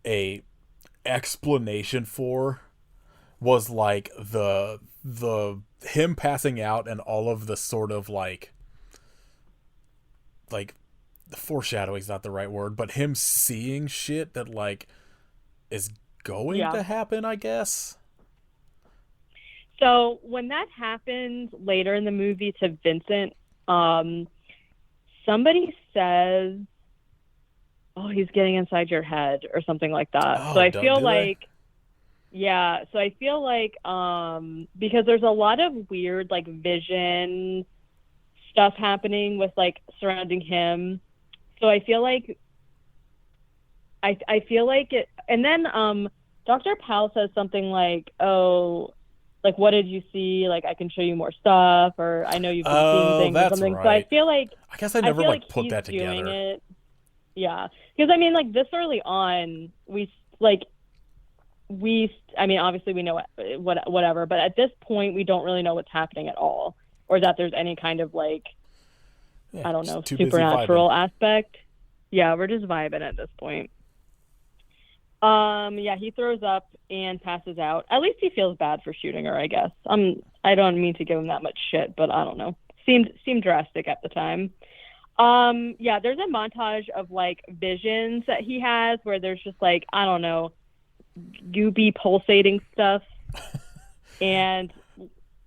a explanation for was like the him passing out and all of the sort of like foreshadowing is not the right word, but him seeing shit that like is going to happen, I guess. So when that happens later in the movie to Vincent, somebody says, "Oh, he's getting inside your head" or something like that. Oh, so I feel like, they? yeah. So I feel like because there's a lot of weird like vision stuff happening with like surrounding him. So I feel like I feel like it. And then Dr. Powell says something like, "Oh, like what did you see? Like I can show you more stuff, or I know you've been seeing things or something." Right. So I feel like I guess I never like put that together. Doing it. Yeah, because I mean, like this early on, I mean, obviously we know whatever, but at this point we don't really know what's happening at all, or that there's any kind of like, I don't know, supernatural aspect. Yeah, we're just vibing at this point. Yeah, he throws up and passes out. At least he feels bad for shooting her, I guess. I don't mean to give him that much shit, but I don't know. Seemed drastic at the time. Yeah, there's a montage of like visions that he has where there's just like, I don't know, goopy pulsating stuff and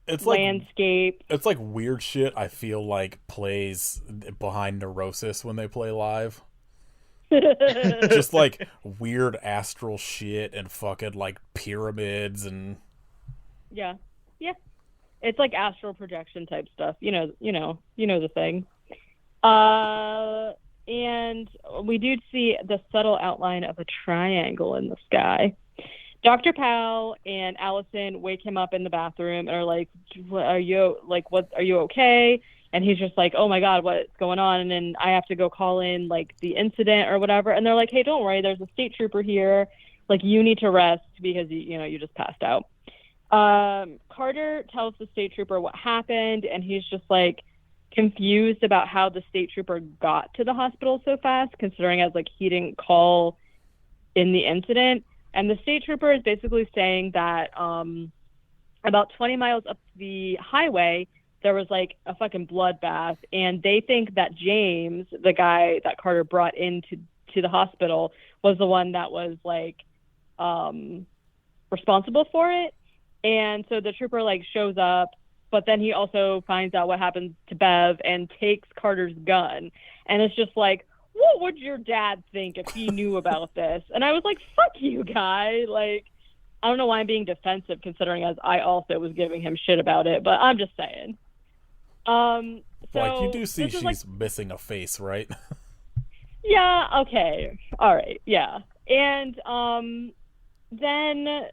it's landscape. It's like weird shit I feel like plays behind Neurosis when they play live. Just like weird astral shit and fucking like pyramids and yeah. It's like astral projection type stuff. You know the thing. And we do see the subtle outline of a triangle in the sky. Dr. Powell and Allison wake him up in the bathroom and are like, are you okay? And he's just like, oh my God, what's going on? And then I have to go call in like the incident or whatever. And they're like, hey, don't worry, there's a state trooper here. Like you need to rest because you just passed out. Carter tells the state trooper what happened, and he's just like confused about how the state trooper got to the hospital so fast, considering as like he didn't call in the incident. And the state trooper is basically saying that about 20 miles up the highway, there was like a fucking bloodbath, and they think that James, the guy that Carter brought into the hospital, was the one that was like responsible for it. And so the trooper like shows up, but then he also finds out what happens to Bev and takes Carter's gun. And it's just like, what would your dad think if he knew about this? And I was like, fuck you, guy. Like, I don't know why I'm being defensive, considering as I also was giving him shit about it, but I'm just saying. So like, you do see this is, she's missing a face, right? Yeah, okay. All right, yeah. And then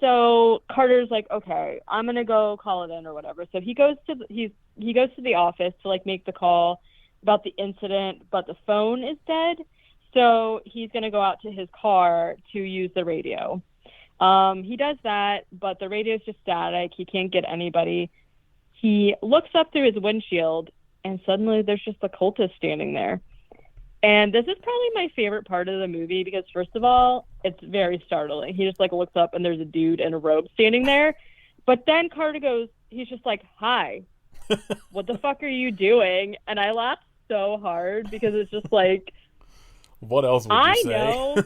so Carter's like, okay, I'm gonna go call it in or whatever. So he goes to he goes to the office to like make the call about the incident, but the phone is dead. So he's gonna go out to his car to use the radio. He does that, but the radio's just static. He can't get anybody. He looks up through his windshield, and suddenly there's just a cultist standing there. And this is probably my favorite part of the movie because, first of all, it's very startling. He just like looks up and there's a dude in a robe standing there. But then Carter goes, he's just like, hi, what the fuck are you doing? And I laughed so hard because it's just like, what else would you say? know,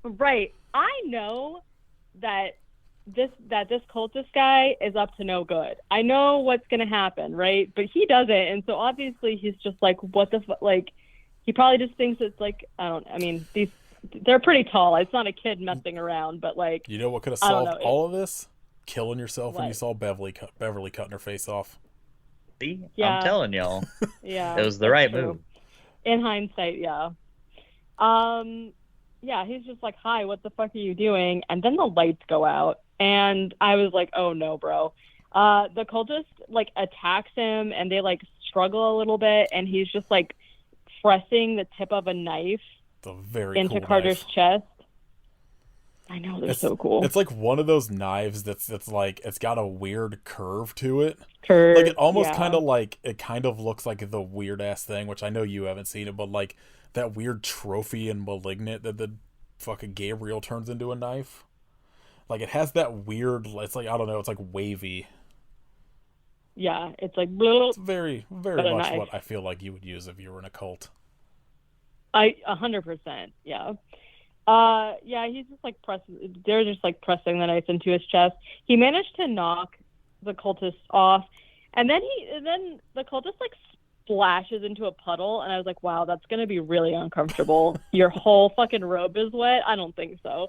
right. I know that this cultist guy is up to no good. I know what's going to happen, right? But he doesn't. And so obviously he's just like, what the fuck? Like, he probably just thinks it's like, they're pretty tall. It's not a kid messing around, but like, you know what could have solved all of this? Killing yourself when you saw Beverly cutting her face off. See? Yeah. I'm telling y'all. Yeah. It was the right move. In hindsight, yeah. Yeah, he's just like, hi, what the fuck are you doing? And then the lights go out. And I was like, oh no, bro. The cultist like attacks him and they like struggle a little bit. And he's just like pressing the tip of a knife into Carter's chest. I know, they're so cool. It's like one of those knives that's like, it's got a weird curve to it. Like it almost kind of like, it kind of looks like the weird ass thing, which I know you haven't seen it, but like that weird trophy in Malignant that the fucking Gabriel turns into a knife. Like it has that weird, it's like, I don't know, it's like wavy. Yeah, it's like... It's very, very much what I feel like you would use if you were in a cult. 100%, yeah. Yeah, he's just like they're just like pressing the knife into his chest. He managed to knock the cultist off, and then the cultist like splashes into a puddle, and I was like, wow, that's gonna be really uncomfortable. Your whole fucking robe is wet? I don't think so.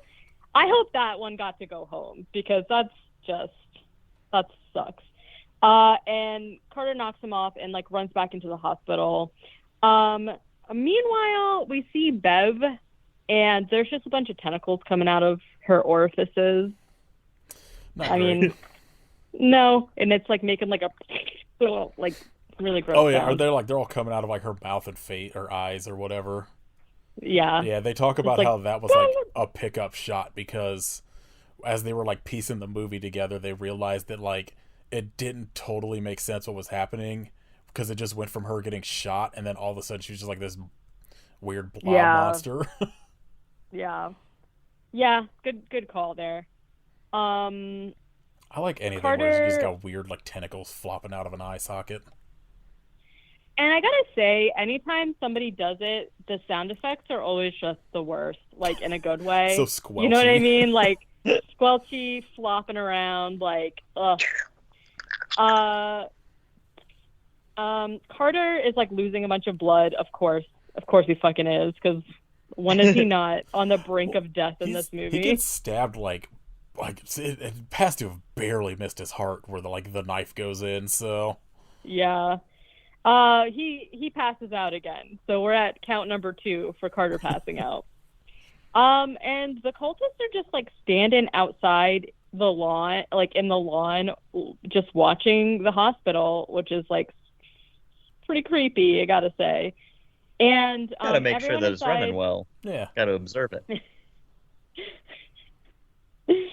I hope that one got to go home because that sucks. And Carter knocks him off and like runs back into the hospital. Meanwhile, we see Bev, and there's just a bunch of tentacles coming out of her orifices. I mean, no, and it's like making like a like really gross. Oh yeah, sound. they're all coming out of like her mouth and face or eyes or whatever. Yeah. Yeah, they talk about how that was like a pickup shot because as they were like piecing the movie together, they realized that like it didn't totally make sense what was happening because it just went from her getting shot and then all of a sudden she was just like this weird blob monster. Yeah. Yeah, good call there. I like anything where you just got weird like tentacles flopping out of an eye socket. And I gotta say, anytime somebody does it, the sound effects are always just the worst, like in a good way. So squelchy. You know what I mean? Like squelchy, flopping around, like ugh. Carter is like losing a bunch of blood, of course he fucking is, because when is he not on the brink of death in this movie? He gets stabbed like it has to have barely missed his heart where the knife goes in. So yeah, he passes out again. So we're at count number 2 for Carter passing out. And the cultists are just like standing outside the lawn, like in the lawn, just watching the hospital, which is like pretty creepy, I gotta say. And gotta make sure that it's running well. Yeah, gotta observe it.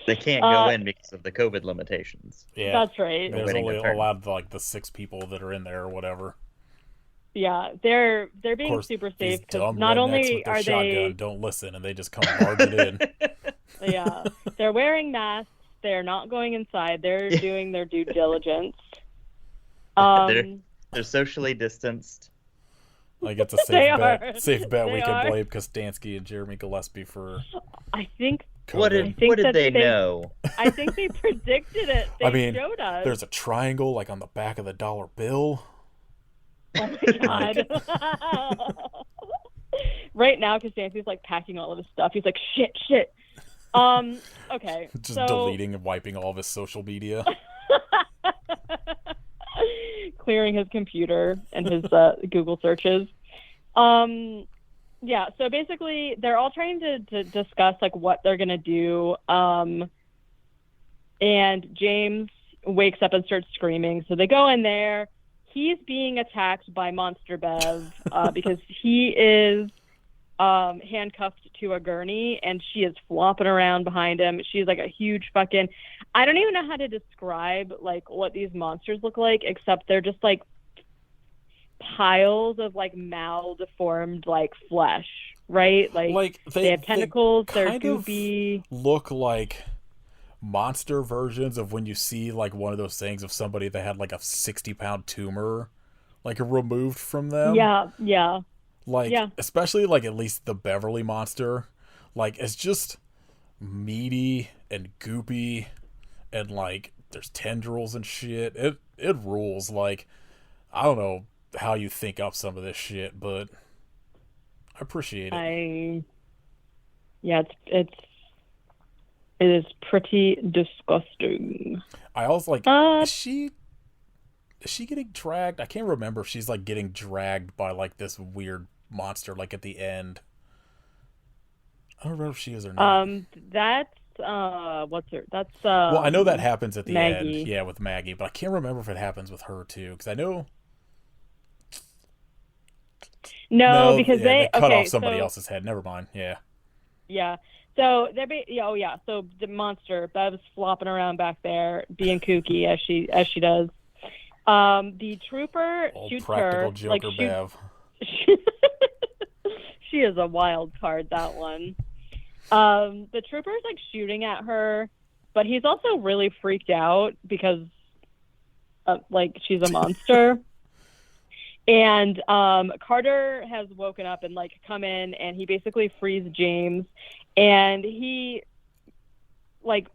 They can't go in because of the COVID limitations. Yeah, that's right. There's only allowed like the 6 people that are in there or whatever. Yeah, they're Of being course, super these safe because dumb not rednecks only with their are shotgun they, don't listen, and they just come barging in. yeah, they're wearing masks. They're not going inside. They're Yeah. doing their due diligence. they're Um, they're socially distanced. Like it's a they safe bet. are. Safe bet They we can are. blame Kostansky and Jeremy Gillespie for I think What COVID. I did think what did that they know? I think they predicted it. I They mean, showed us. there's a triangle like on the back of the dollar bill. Oh my god. Right now, Costanzi's like packing all of his stuff. He's like, shit. Okay. Just So deleting and wiping all of his social media. clearing his computer and his Google searches. Yeah, so basically they're all trying to discuss like what they're gonna do. And James wakes up and starts screaming. So they go in there. He's being attacked by Monster Bev because he is handcuffed to a gurney and she is flopping around behind him. She's like a huge fucking, I don't even know how to describe like what these monsters look like, except they're just like piles of like maldeformed like flesh, right? Like they have tentacles, they're kind of goopy. look like monster versions of when you see like one of those things of somebody that had like a 60-pound tumor like removed from them. Yeah. Like, especially, like, at least the Beverly monster, like, it's just meaty and goopy, and, like, there's tendrils and shit. It rules. Like, I don't know how you think up some of this shit, but I appreciate it. It is pretty disgusting. I also, like, is she getting dragged? I can't remember if she's, like, getting dragged by, like, this weird monster, like, at the end. I don't remember if she is or not. That's what's her? That's well, I know that happens at the Maggie. end, yeah, with Maggie, but I can't remember if it happens with her too, because I know. No, because they cut off so, somebody else's head. Never mind. Yeah. Yeah. So so the monster Bev's flopping around back there, being kooky as she does. The trooper Old shoots practical her. Joker Bev. She is a wild card, that one. The trooper's like shooting at her, but he's also really freaked out because like she's a monster. And Carter has woken up and like come in, and he basically frees James, and he like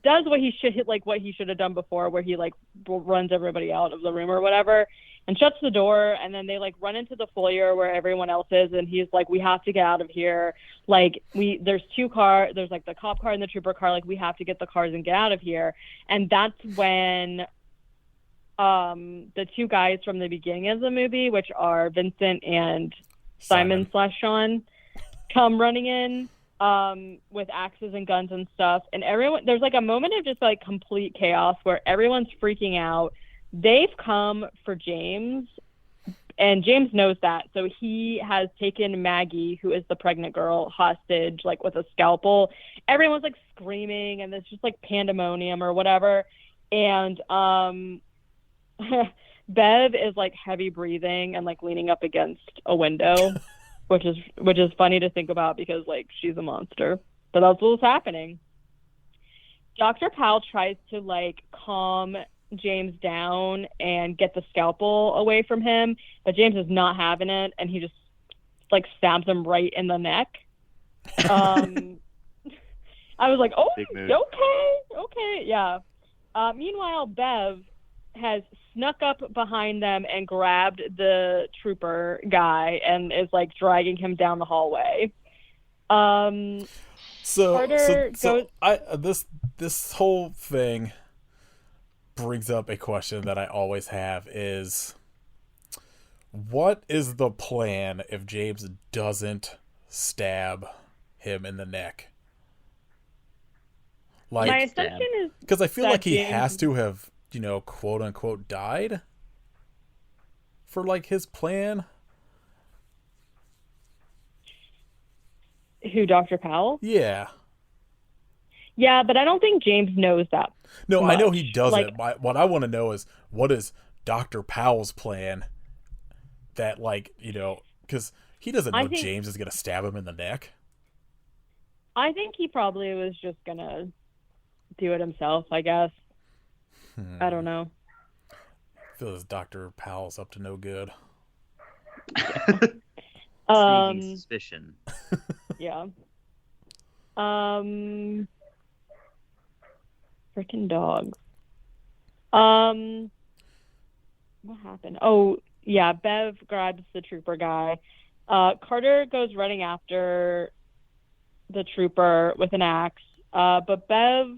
does what he should have done before, where he like runs everybody out of the room or whatever and shuts the door, and then they like run into the foyer where everyone else is, and he's like, we have to get out of here. Like there's two cars, there's like the cop car and the trooper car, like we have to get the cars and get out of here. And that's when the two guys from the beginning of the movie, which are Vincent and Simon/Sean, come running in with axes and guns and stuff, and there's like a moment of just like complete chaos where everyone's freaking out. They've come for James, and James knows that, so he has taken Maggie, who is the pregnant girl, hostage, like with a scalpel. Everyone's like screaming, and it's just like pandemonium or whatever. And Bev is like heavy breathing and like leaning up against a window, which is funny to think about because like she's a monster, but that's what's happening. Dr. Powell tries to like calm James down and get the scalpel away from him, but James is not having it, and he just like stabs him right in the neck. I was like, oh, okay, yeah. Meanwhile, Bev has snuck up behind them and grabbed the trooper guy and is like dragging him down the hallway. This whole thing brings up a question that I always have is, what is the plan if James doesn't stab him in the neck? Like, my assumption is because I feel like he James has to have, quote unquote, died for like his plan. Who, Dr. Powell? Yeah. Yeah, but I don't think James knows that. No, much. I know he doesn't. Like, What I want to know is, what is Dr. Powell's plan that, like, you know, because he doesn't know I think James is gonna stab him in the neck. I think he probably was just gonna do it himself, I guess. I don't know. I feel this Dr. Powell's up to no good. Sneaking Um, suspicion. yeah. Freaking dogs. What happened? Oh, yeah, Bev grabs the trooper guy. Carter goes running after the trooper with an axe. But Bev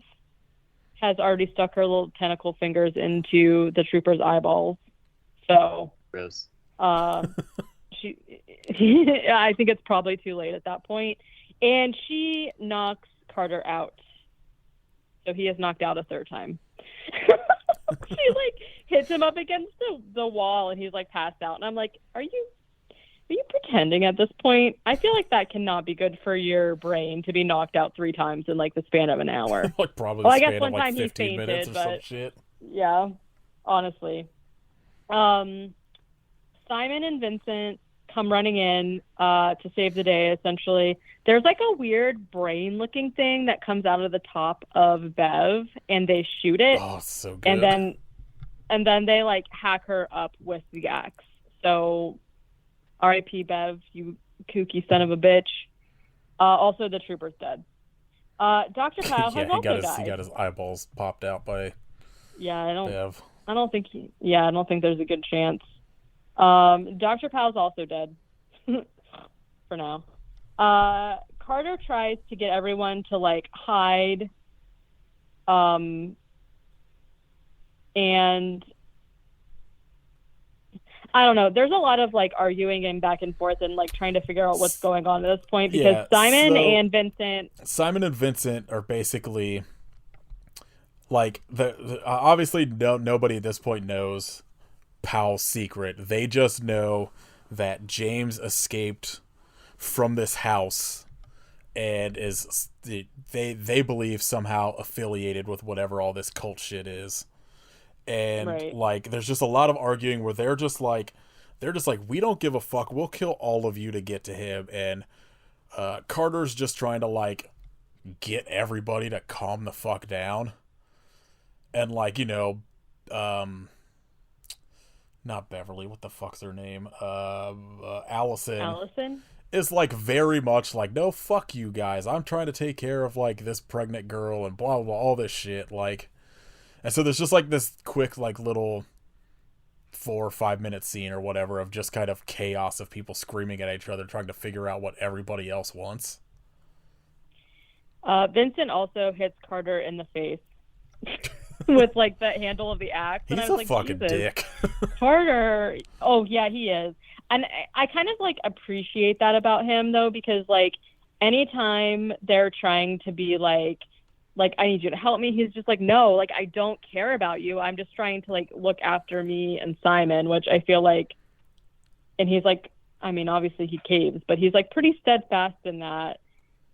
has already stuck her little tentacle fingers into the trooper's eyeballs. So, Gross. she, I think it's probably too late at that point. And she knocks Carter out. So he is knocked out a third time. She like hits him up against the wall and he's like passed out. And I'm like, are you pretending at this point? I feel like that cannot be good for your brain to be knocked out 3 times in like the span of an hour. Like probably Well, the I guess span one of like time he 15 minutes fainted, or some but shit. yeah, honestly. Simon and Vincent come running in to save the day, essentially. There's like a weird brain looking thing that comes out of the top of Bev and they shoot it. Oh, it's so good. And then they like hack her up with the axe. So R.I.P. Bev, you kooky son of a bitch. Also the trooper's dead. Dr. Powell has also died. He got his eyeballs popped out by Bev. I don't think there's a good chance. Dr. Powell's also dead. For now. Carter tries to get everyone to like hide. And I don't know. There's a lot of like arguing and back and forth and like trying to figure out what's going on at this point because Simon and Vincent are basically like obviously nobody at this point knows Powell's secret. They just know that James escaped from this house and is they believe somehow affiliated with whatever all this cult shit is. And like there's just a lot of arguing where they're just like we don't give a fuck, we'll kill all of you to get to him. And Carter's just trying to like get everybody to calm the fuck down. And like, you know, not Beverly, what the fuck's her name? Allison is like very much like, no, fuck you guys, I'm trying to take care of like this pregnant girl and blah blah, blah all this shit. Like, and so there's just like this quick like little 4 or 5 minute scene or whatever of just kind of chaos of people screaming at each other trying to figure out what everybody else wants. Vincent also hits Carter in the face with like the handle of the axe. He's and I was a fucking dick. Carter, oh yeah, he is. And I kind of like appreciate that about him though, because like anytime they're trying to be like I need you to help me, he's just like, no, like I don't care about you, I'm just trying to like look after me and Simon, which I feel like, and he's like, I mean obviously he caves, but he's like pretty steadfast in that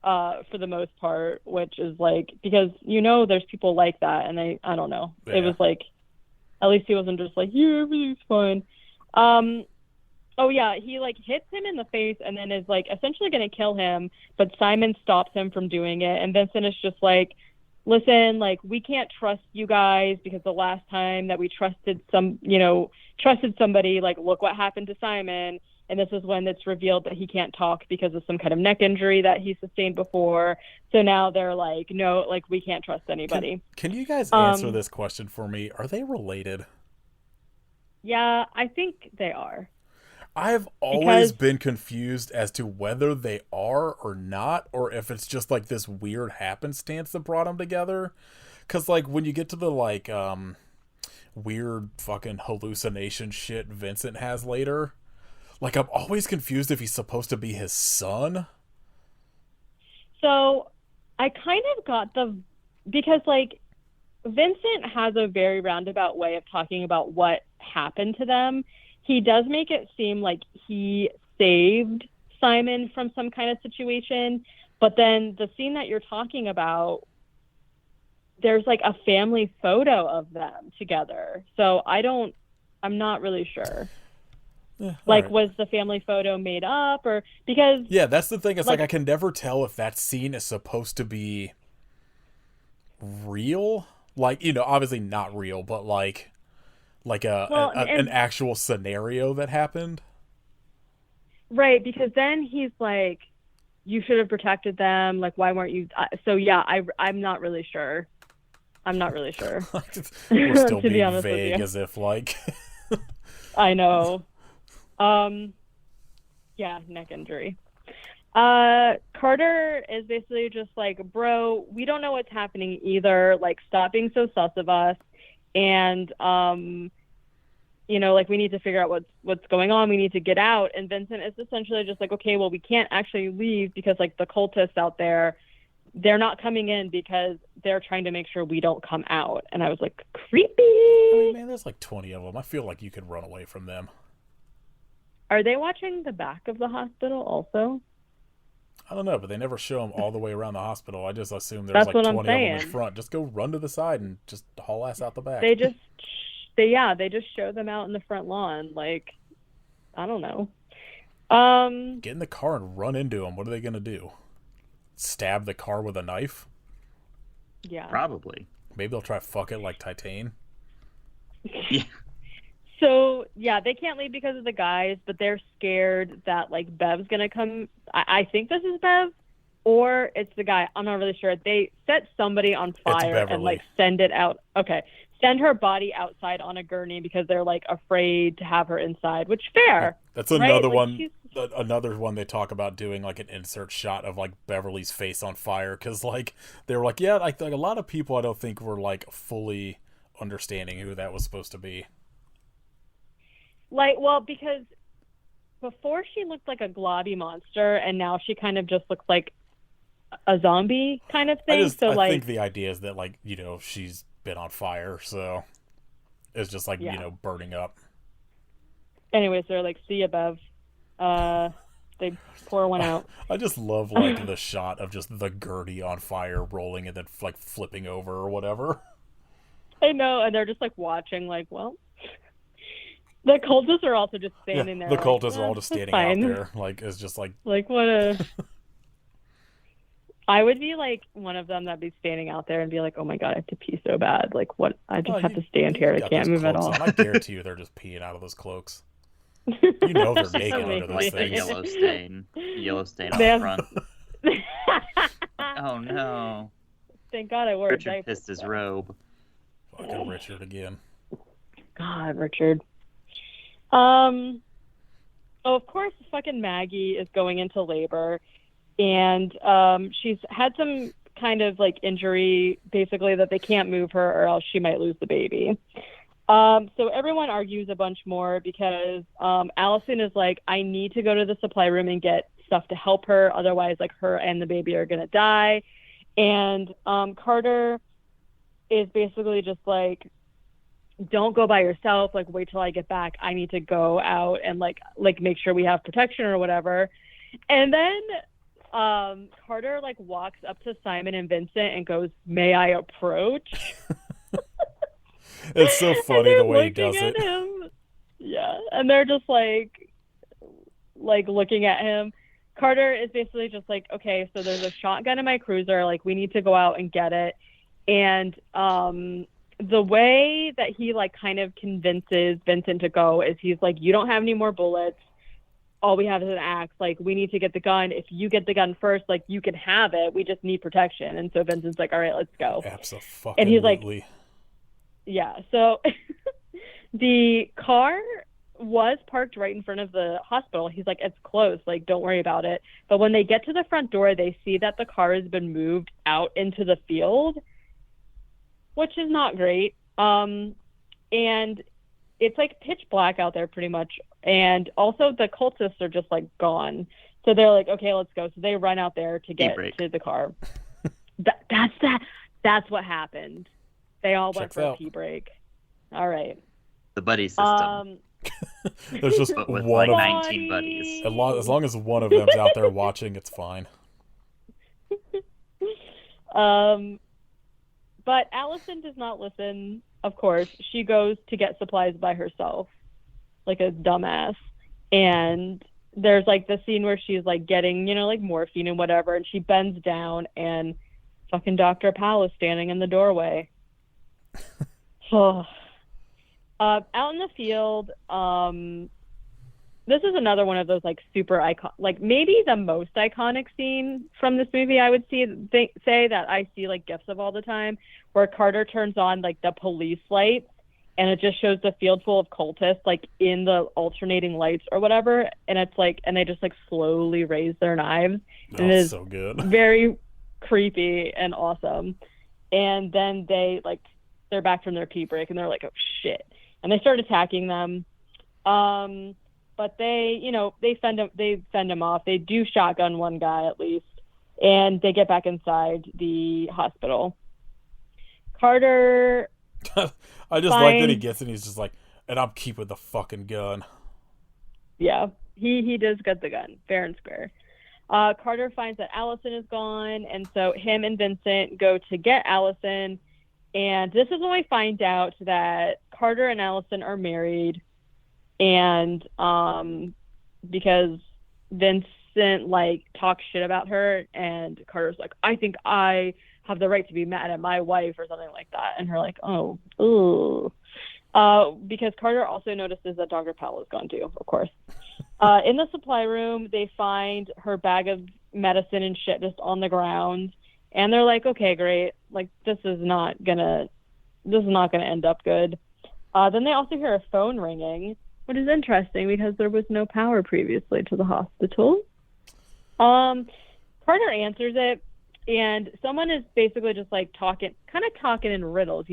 for the most part, which is like, because you know there's people like that, and I don't know, yeah. It was like, at least he wasn't just like, yeah, everything's fine. Oh yeah, he like hits him in the face and then is like essentially going to kill him, but Simon stops him from doing it. And Vincent is just like, listen, like we can't trust you guys because the last time that we trusted somebody, like look what happened to Simon. And this is when it's revealed that he can't talk because of some kind of neck injury that he sustained before. So now they're like, no, like we can't trust anybody. Can you guys answer this question for me? Are they related? Yeah, I think they are. I've always been confused as to whether they are or not, or if it's just like this weird happenstance that brought them together. Because like when you get to the like weird fucking hallucination shit Vincent has later, like I'm always confused if he's supposed to be his son. So I kind of got because like Vincent has a very roundabout way of talking about what happened to them. He does make it seem like he saved Simon from some kind of situation, but then the scene that you're talking about, there's like a family photo of them together. So I'm not really sure. All Like, right. was the family photo made up, or because Yeah, that's the thing. It's like like I can never tell if that scene is supposed to be real. Like, obviously not real, but like well an and actual scenario that happened. right, because then he's like, you should have protected them. Like, why weren't you? So yeah, I'm not really sure. I'm not really sure, We're still to be being honest with vague you. as if like I know. Um, yeah, neck injury. Carter is basically just like, bro, we don't know what's happening either. Like, stop being so sus of us. And like, we need to figure out what's going on. We need to get out. And Vincent is essentially just like, okay, well, we can't actually leave because like the cultists out there, they're not coming in because they're trying to make sure we don't come out. And I was like, I mean, creepy. man, there's like 20 of them. I feel like you could run away from them. Are they watching the back of the hospital also? I don't know, but they never show them all the way around the hospital. I just assume there's That's like what I'm 20 of them in saying. front. Just go run to the side and just haul ass out the back. They just they just show them out in the front lawn. Like, I don't know. Get in the car and run into them. What are they going to do? Stab the car with a knife? Yeah. Probably. Maybe they'll try to fuck it like Titan. Yeah. So yeah, they can't leave because of the guys, but they're scared that like Bev's gonna come. I think this is Bev, or it's the guy. I'm not really sure. They set somebody on fire and Beverly. like send it out. Okay, send her body outside on a gurney because they're like afraid to have her inside. Which fair, That's right? another Like, one. Another one they talk about doing like an insert shot of like Beverly's face on fire because like they were like, yeah, like a lot of people I don't think were like fully understanding who that was supposed to be. like, well, because before she looked like a globby monster, and now she kind of just looks like a zombie kind of thing. So I like, think the idea is that like she's been on fire, so it's just like yeah. burning up. Anyways, they're like, see ya, Bev. They pour one out. I just love like the shot of just the gurney on fire rolling and then like flipping over or whatever. I know, and they're just like watching, like, well, the cultists are also just standing there. The like, cultists are all that's just standing fine. out there, like it's just like Like, what a. I would be like one of them that'd be standing out there and be like, oh my god, I have to pee so bad. Like, what? I just have to stand here. I got can't those move at cloaks all. on. I guarantee you they're just peeing out of those cloaks. You know they're naked under those Like the things. yellow stain on They the have- front. Oh no! Thank God I wore a Richard diaper. pissed his robe. Fucking Richard again. God, Richard. Oh, of course, fucking Maggie is going into labor, and she's had some kind of like injury, basically that they can't move her or else she might lose the baby. So everyone argues a bunch more because Allison is like, I need to go to the supply room and get stuff to help her, otherwise like her and the baby are gonna die. And Carter is basically just like, don't go by yourself, like wait till I get back, I need to go out and like make sure we have protection or whatever. And then Carter like walks up to Simon and Vincent and goes, may I approach? It's so funny the way he does at it. him. Yeah, and they're just like looking at him. Carter is basically just like, okay, so there's a shotgun in my cruiser, like we need to go out and get it. And the way that he like kind of convinces Vincent to go is he's like, you don't have any more bullets, all we have is an axe, like we need to get the gun. If you get the gun first, like you can have it, we just need protection. And so Vincent's like, all right, let's go. Absolutely. And he's like, yeah. So the car was parked right in front of the hospital. He's like, it's closed, like don't worry about it. But when they get to the front door, they see that the car has been moved out into the field, which is not great. And it's like pitch black out there pretty much. And also the cultists are just like gone. So they're like, okay, let's go. So they run out there to get to the car. That's what happened. They all went for a pee break. All right. The buddy system. There's just but with one like of 19 buddies. As long as one of them's out there watching, it's fine. But Allison does not listen, of course. She goes to get supplies by herself, like a dumbass. And there's like the scene where she's like getting, like morphine and whatever, and she bends down and fucking Dr. Powell is standing in the doorway. Oh. Out in the field, this is another one of those like super icon, like maybe the most iconic scene from this movie. I would say that I see like gifs of all the time, where Carter turns on like the police lights, and it just shows the field full of cultists like in the alternating lights or whatever, and it's like, and they just like slowly raise their knives, and it is so good, very creepy and awesome. And then they're back from their pee break, and they're like, oh shit, and they start attacking them. But they fend him off. They do shotgun one guy at least, and they get back inside the hospital. Carter. I just like that he gets it. And he's just like, and I'm keeping the fucking gun. Yeah, he does get the gun, fair and square. Carter finds that Allison is gone, and so him and Vincent go to get Allison. And this is when we find out that Carter and Allison are married. And because Vincent like talks shit about her, and Carter's like, I think I have the right to be mad at my wife or something like that, and her like, oh, ooh. Because Carter also notices that Dr. Powell is gone too, of course. In the supply room, they find her bag of medicine and shit just on the ground, and they're like, okay, great, like this is not gonna end up good. Then they also hear a phone ringing, which is interesting because there was no power previously to the hospital. Carter answers it, and someone is basically just like talking in riddles,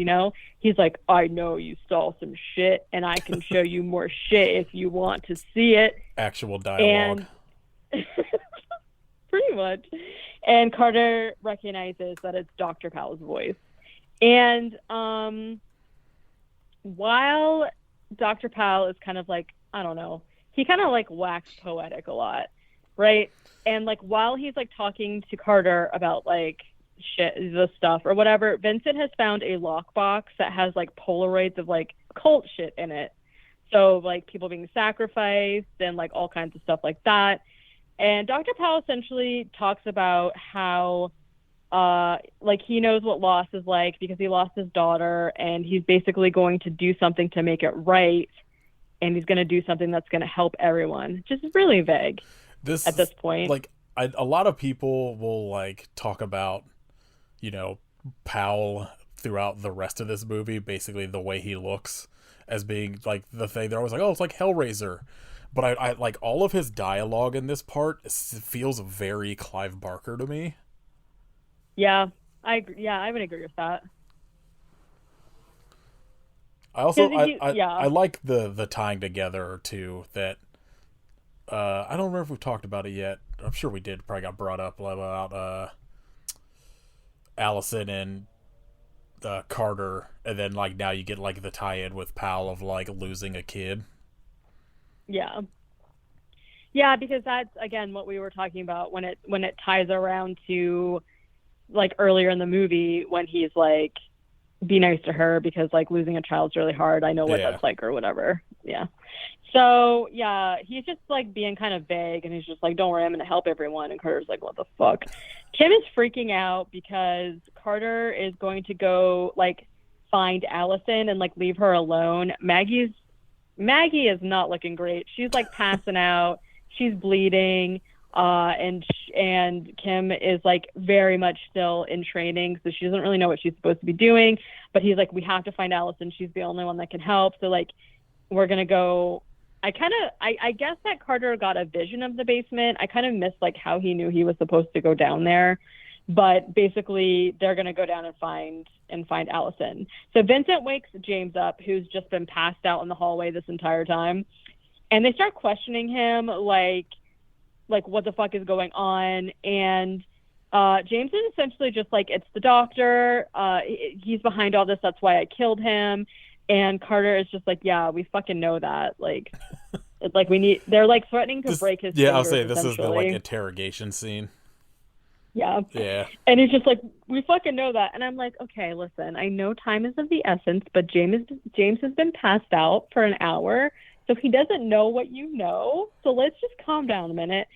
He's like, I know you saw some shit, and I can show you more shit if you want to see it. Actual dialogue. And pretty much. And Carter recognizes that it's Dr. Powell's voice. And while Dr. Powell is kind of like, I don't know, he kind of like waxed poetic a lot, right? And like while he's like talking to Carter about like shit, the stuff or whatever, Vincent has found a lockbox that has like Polaroids of like cult shit in it. So like people being sacrificed and like all kinds of stuff like that. And Dr. Powell essentially talks about how like he knows what loss is like because he lost his daughter, and he's basically going to do something to make it right, and he's going to do something that's going to help everyone. Just really vague at this point. Like a lot of people will like talk about, Powell throughout the rest of this movie, basically the way he looks as being like the thing. They're always like, oh, it's like Hellraiser. But I like all of his dialogue in this part feels very Clive Barker to me. Yeah, I would agree with that. I also I like the tying together too that I don't remember if we've talked about it yet. I'm sure we did. Probably got brought up about Allison and Carter, and then like now you get like the tie-in with Powell of like losing a kid. Yeah, because that's again what we were talking about when it ties around to like earlier in the movie when he's like, be nice to her because like losing a child's really hard. I know what that's like or whatever. Yeah. So yeah, he's just like being kind of vague, and he's just like, don't worry, I'm going to help everyone. And Carter's like, what the fuck? Kim is freaking out because Carter is going to go like find Allison and like leave her alone. Maggie is not looking great. She's like passing out. She's bleeding. And Kim is like very much still in training, so she doesn't really know what she's supposed to be doing. But he's like, we have to find Allison. She's the only one that can help. So like, we're gonna go. I guess that Carter got a vision of the basement. I kind of missed like how he knew he was supposed to go down there. But basically, they're gonna go down and find Allison. So Vincent wakes James up, who's just been passed out in the hallway this entire time, and they start questioning him like what the fuck is going on. And James is essentially just like, it's the doctor, he's behind all this, that's why I killed him. And Carter is just like, yeah, we fucking know that, like it's like they're like threatening to break his fingers, I'll say this is the like interrogation scene. Yeah. And he's just like, we fucking know that. And I'm like, okay, listen, I know time is of the essence, but James has been passed out for an hour, so he doesn't know what you know. So let's just calm down a minute.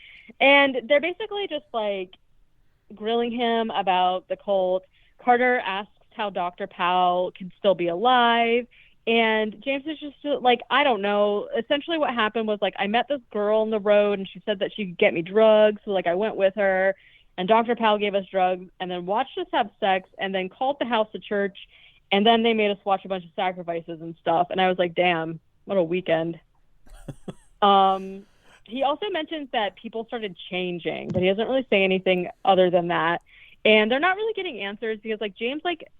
And they're basically just like grilling him about the cult. Carter asks how Dr. Powell can still be alive. And James is just like, I don't know. Essentially what happened was like, I met this girl on the road and she said that she could get me drugs. So like I went with her and Dr. Powell gave us drugs and then watched us have sex and then called the house a church. And then they made us watch a bunch of sacrifices and stuff. And I was like, damn, what a weekend. He also mentions that people started changing, but he doesn't really say anything other than that. And they're not really getting answers because like James like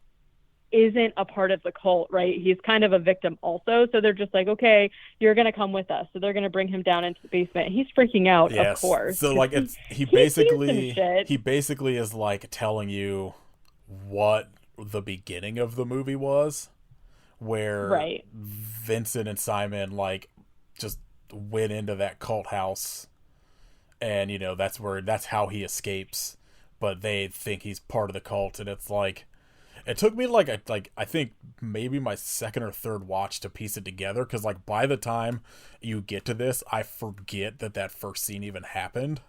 isn't a part of the cult, right? He's kind of a victim also. So they're just like, okay, you're going to come with us. So they're going to bring him down into the basement. He's freaking out, Yes. of course. So like he basically is like telling you what the beginning of the movie was, where right. Vincent and Simon like just went into that cult house and you know that's how he escapes, but they think he's part of the cult. And it's like it took me like I think maybe my second or third watch to piece it together, because like by the time you get to this I forget that first scene even happened,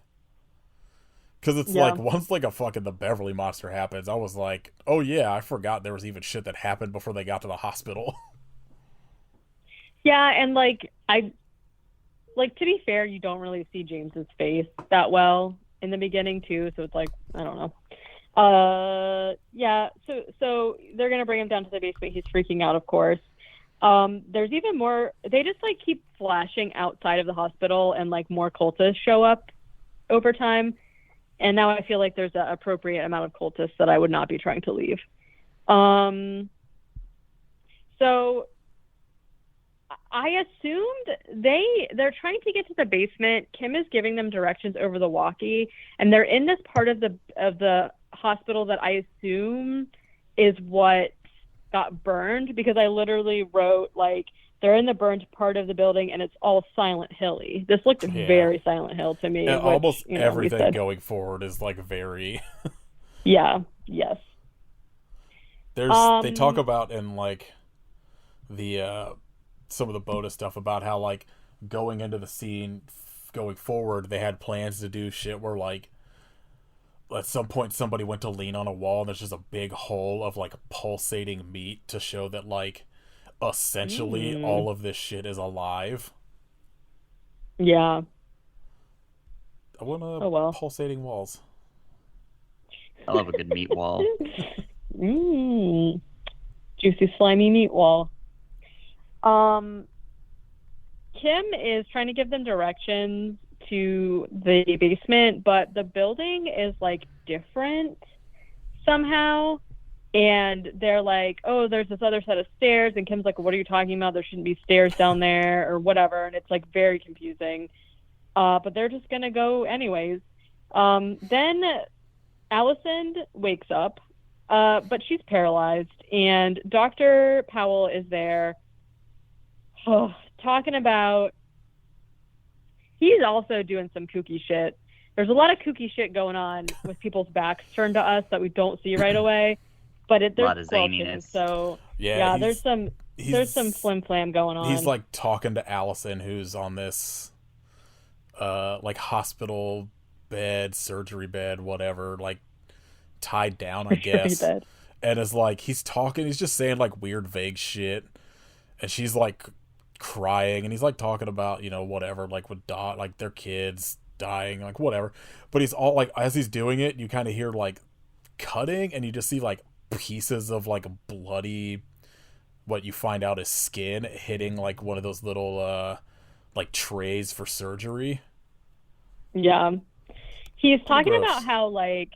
because it's like once like a fucking the Beverly monster happens, I was like, oh yeah, I forgot there was even shit that happened before they got to the hospital. Yeah, and like to be fair, you don't really see James's face that well in the beginning too, so it's like, I don't know. Yeah, so they're gonna bring him down to the basement. He's freaking out, of course. There's even more. They just like keep flashing outside of the hospital, and like more cultists show up over time. And now I feel like there's an appropriate amount of cultists that I would not be trying to leave. So I assumed they're trying to get to the basement. Kim is giving them directions over the walkie, and they're in this part of the hospital that I assume is what got burned, because I literally wrote like they're in the burned part of the building and it's all Silent Hilly. This looked very Silent Hill to me. And which, almost everything going forward is like very yeah, yes. They talk about in like the some of the bonus stuff about how like going into the scene going forward they had plans to do shit where like at some point somebody went to lean on a wall and there's just a big hole of like pulsating meat to show that like essentially all of this shit is alive. Yeah. I want pulsating walls. I love a good meat wall. Juicy, slimy meat wall. Kim is trying to give them directions to the basement, but the building is like different somehow. And they're like, oh, there's this other set of stairs. And Kim's like, what are you talking about? There shouldn't be stairs down there or whatever. And it's like very confusing. But they're just going to go anyways. Then Allison wakes up, but she's paralyzed. And Dr. Powell is there talking about, he's also doing some kooky shit. There's a lot of kooky shit going on with people's backs turned to us that we don't see right away. But there's a lot of zaniness. So yeah, there's some flim flam going on. He's like talking to Allison, who's on this like hospital bed, surgery bed, whatever, like tied down, I guess. And it's like he's just saying like weird vague shit, and she's like crying, and he's like talking about, you know, whatever, like with like their kids dying, like whatever. But he's all like, as he's doing it, you kind of hear like cutting, and you just see like pieces of like bloody, what you find out is skin hitting like one of those little like trays for surgery. Yeah, he's talking about how like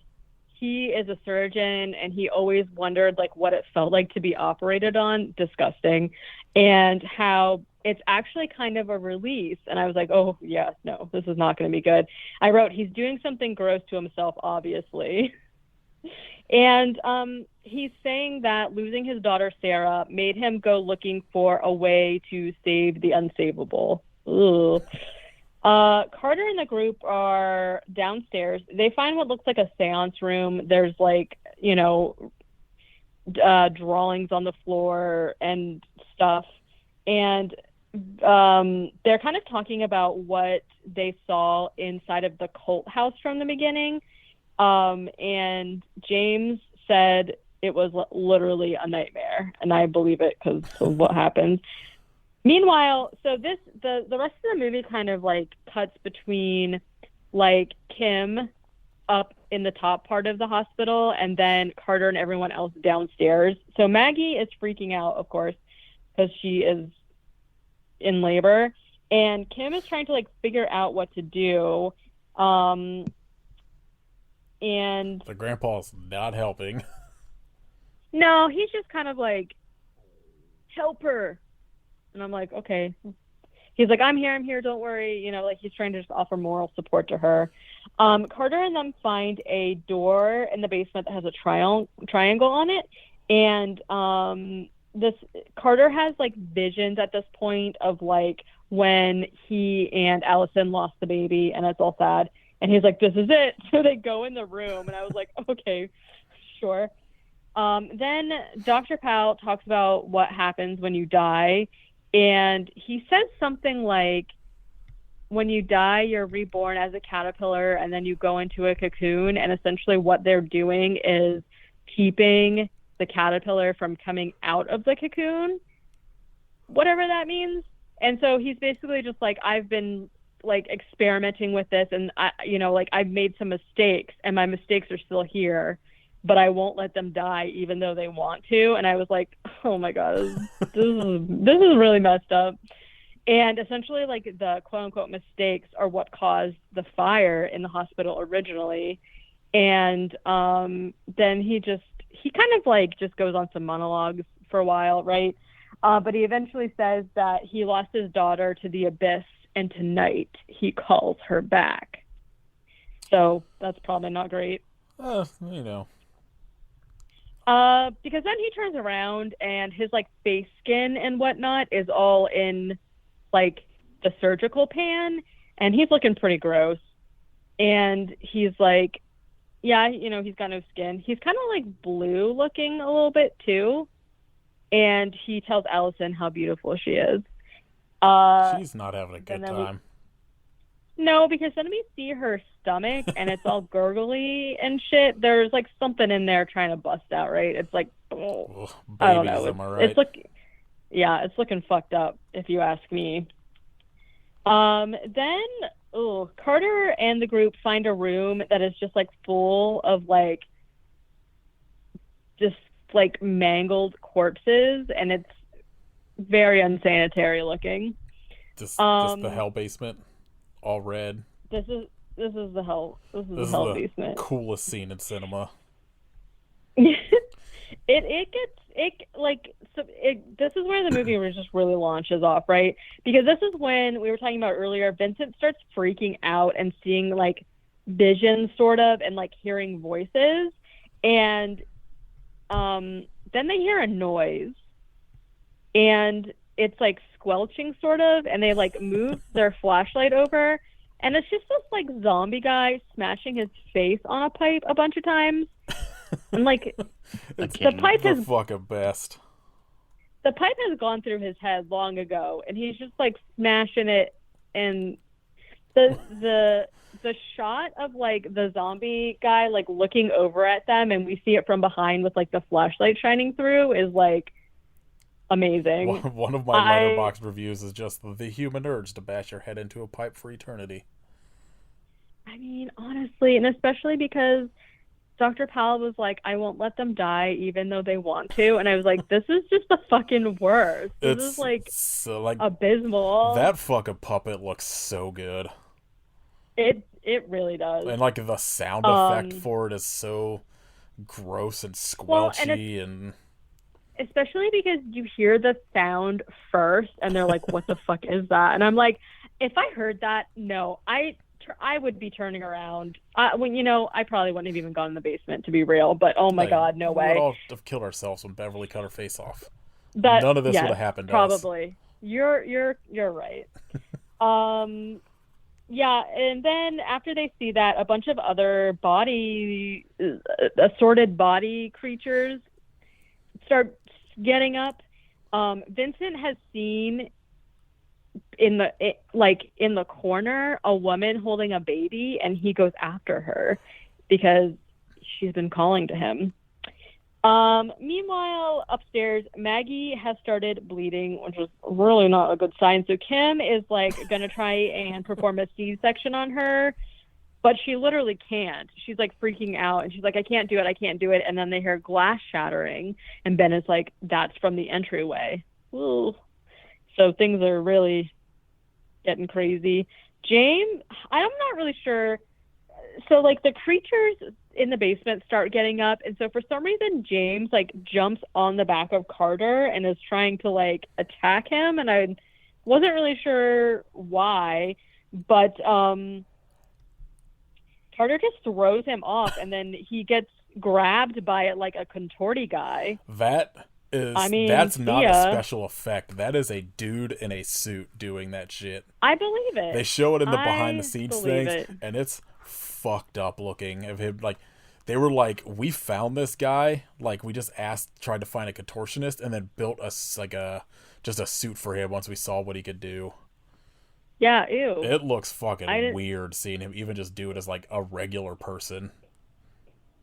he is a surgeon and he always wondered like what it felt like to be operated on. Disgusting. And how it's actually kind of a release. And I was like, oh yeah, no, this is not going to be good. I wrote, he's doing something gross to himself, obviously. And he's saying that losing his daughter Sarah made him go looking for a way to save the unsavable. Ugh. Carter and the group are downstairs. They find what looks like a seance room. There's like, you know, drawings on the floor and stuff. And they're kind of talking about what they saw inside of the cult house from the beginning. And James said it was literally a nightmare, and I believe it because of what happened. Meanwhile, so the rest of the movie kind of like cuts between like Kim up in the top part of the hospital and then Carter and everyone else downstairs. So Maggie is freaking out, of course, because she is in labor, and Kim is trying to like figure out what to do. And The grandpa's not helping. no, he's just kind of like, help her. And I'm like, okay. He's like, I'm here, don't worry. You know, like he's trying to just offer moral support to her. Carter and them find a door in the basement that has a triangle on it. And this Carter has like visions at this point of like when he and Allison lost the baby, and it's all sad. And he's like, this is it. So they go in the room, and I was like, okay, sure. Then Dr. Powell talks about what happens when you die. And he says something like, when you die, you're reborn as a caterpillar, and then you go into a cocoon. And essentially what they're doing is keeping the caterpillar from coming out of the cocoon, whatever that means. And so he's basically just like, I've been like experimenting with this, and I've made some mistakes, and my mistakes are still here, but I won't let them die even though they want to. And I was like, oh my God, this is really messed up. And essentially like the quote unquote mistakes are what caused the fire in the hospital originally. And then he kind of like just goes on some monologues for a while, right? But he eventually says that he lost his daughter to the abyss, and tonight he calls her back. So that's probably not great. You know. Because then he turns around and his like face skin and whatnot is all in like the surgical pan, and he's looking pretty gross. And he's like, yeah, you know, he's got no skin. He's kind of like blue looking a little bit too. And he tells Allison how beautiful she is. She's not having a good then time. No, because then we see her stomach and it's all gurgly and shit. There's like something in there trying to bust out, right? It's like, Ugh, I don't know. babies, am I right? It's looking fucked up if you ask me. Then Carter and the group find a room that is just like full of like just like mangled corpses, and it's very unsanitary looking. Just the hell basement, all red. This is the hell. This is This the is hell the basement. coolest scene in cinema. This is where the movie just really launches off, right? Because this is when we were talking about earlier, Vincent starts freaking out and seeing like visions sort of, and like hearing voices. And then they hear a noise, and it's like squelching sort of, and they like move their flashlight over, and it's just this like zombie guy smashing his face on a pipe a bunch of times. And like the pipe the fucking best. The pipe has gone through his head long ago, and he's just like smashing it. And the shot of like the zombie guy like looking over at them, and we see it from behind with like the flashlight shining through, is like amazing. One of my Letterboxd reviews is just the human urge to bash your head into a pipe for eternity. I mean, honestly, and especially because Dr. Powell was like, I won't let them die even though they want to. And I was like, this is just the fucking worst. This is like so, like abysmal. That fucking puppet looks so good. It really does. And like the sound effect for it is so gross and squelchy, and especially because you hear the sound first and they're like, what the fuck is that? And I'm like, if I heard that, no, I would be turning around. I probably wouldn't have even gone in the basement, to be real. But oh my God, no way. We'd all have killed ourselves when Beverly cut her face off. None of this would have happened to us. Probably. You're right. Yeah, and then after they see that, a bunch of other assorted body creatures start getting up. Vincent has seen in the corner, a woman holding a baby, and he goes after her because she's been calling to him. Meanwhile, upstairs, Maggie has started bleeding, which was really not a good sign. So Kim is like going to try and perform a C-section on her, but she literally can't. She's like freaking out, and she's like, I can't do it. I can't do it. And then they hear glass shattering, and Ben is like, that's from the entryway. Ooh. So things are really getting crazy. James, I'm not really sure. So like the creatures in the basement start getting up, and so for some reason James like jumps on the back of Carter and is trying to like attack him, and I wasn't really sure why, but Carter just throws him off, and then he gets grabbed by like a contorty guy. That's not a special effect. That is a dude in a suit doing that shit. I believe it. They show it in the behind the scenes things, and it's fucked up looking of him. Like, they were like, we found this guy, like we just tried to find a contortionist, and then built just a suit for him once we saw what he could do. Yeah, ew. It looks fucking weird seeing him even just do it as like a regular person.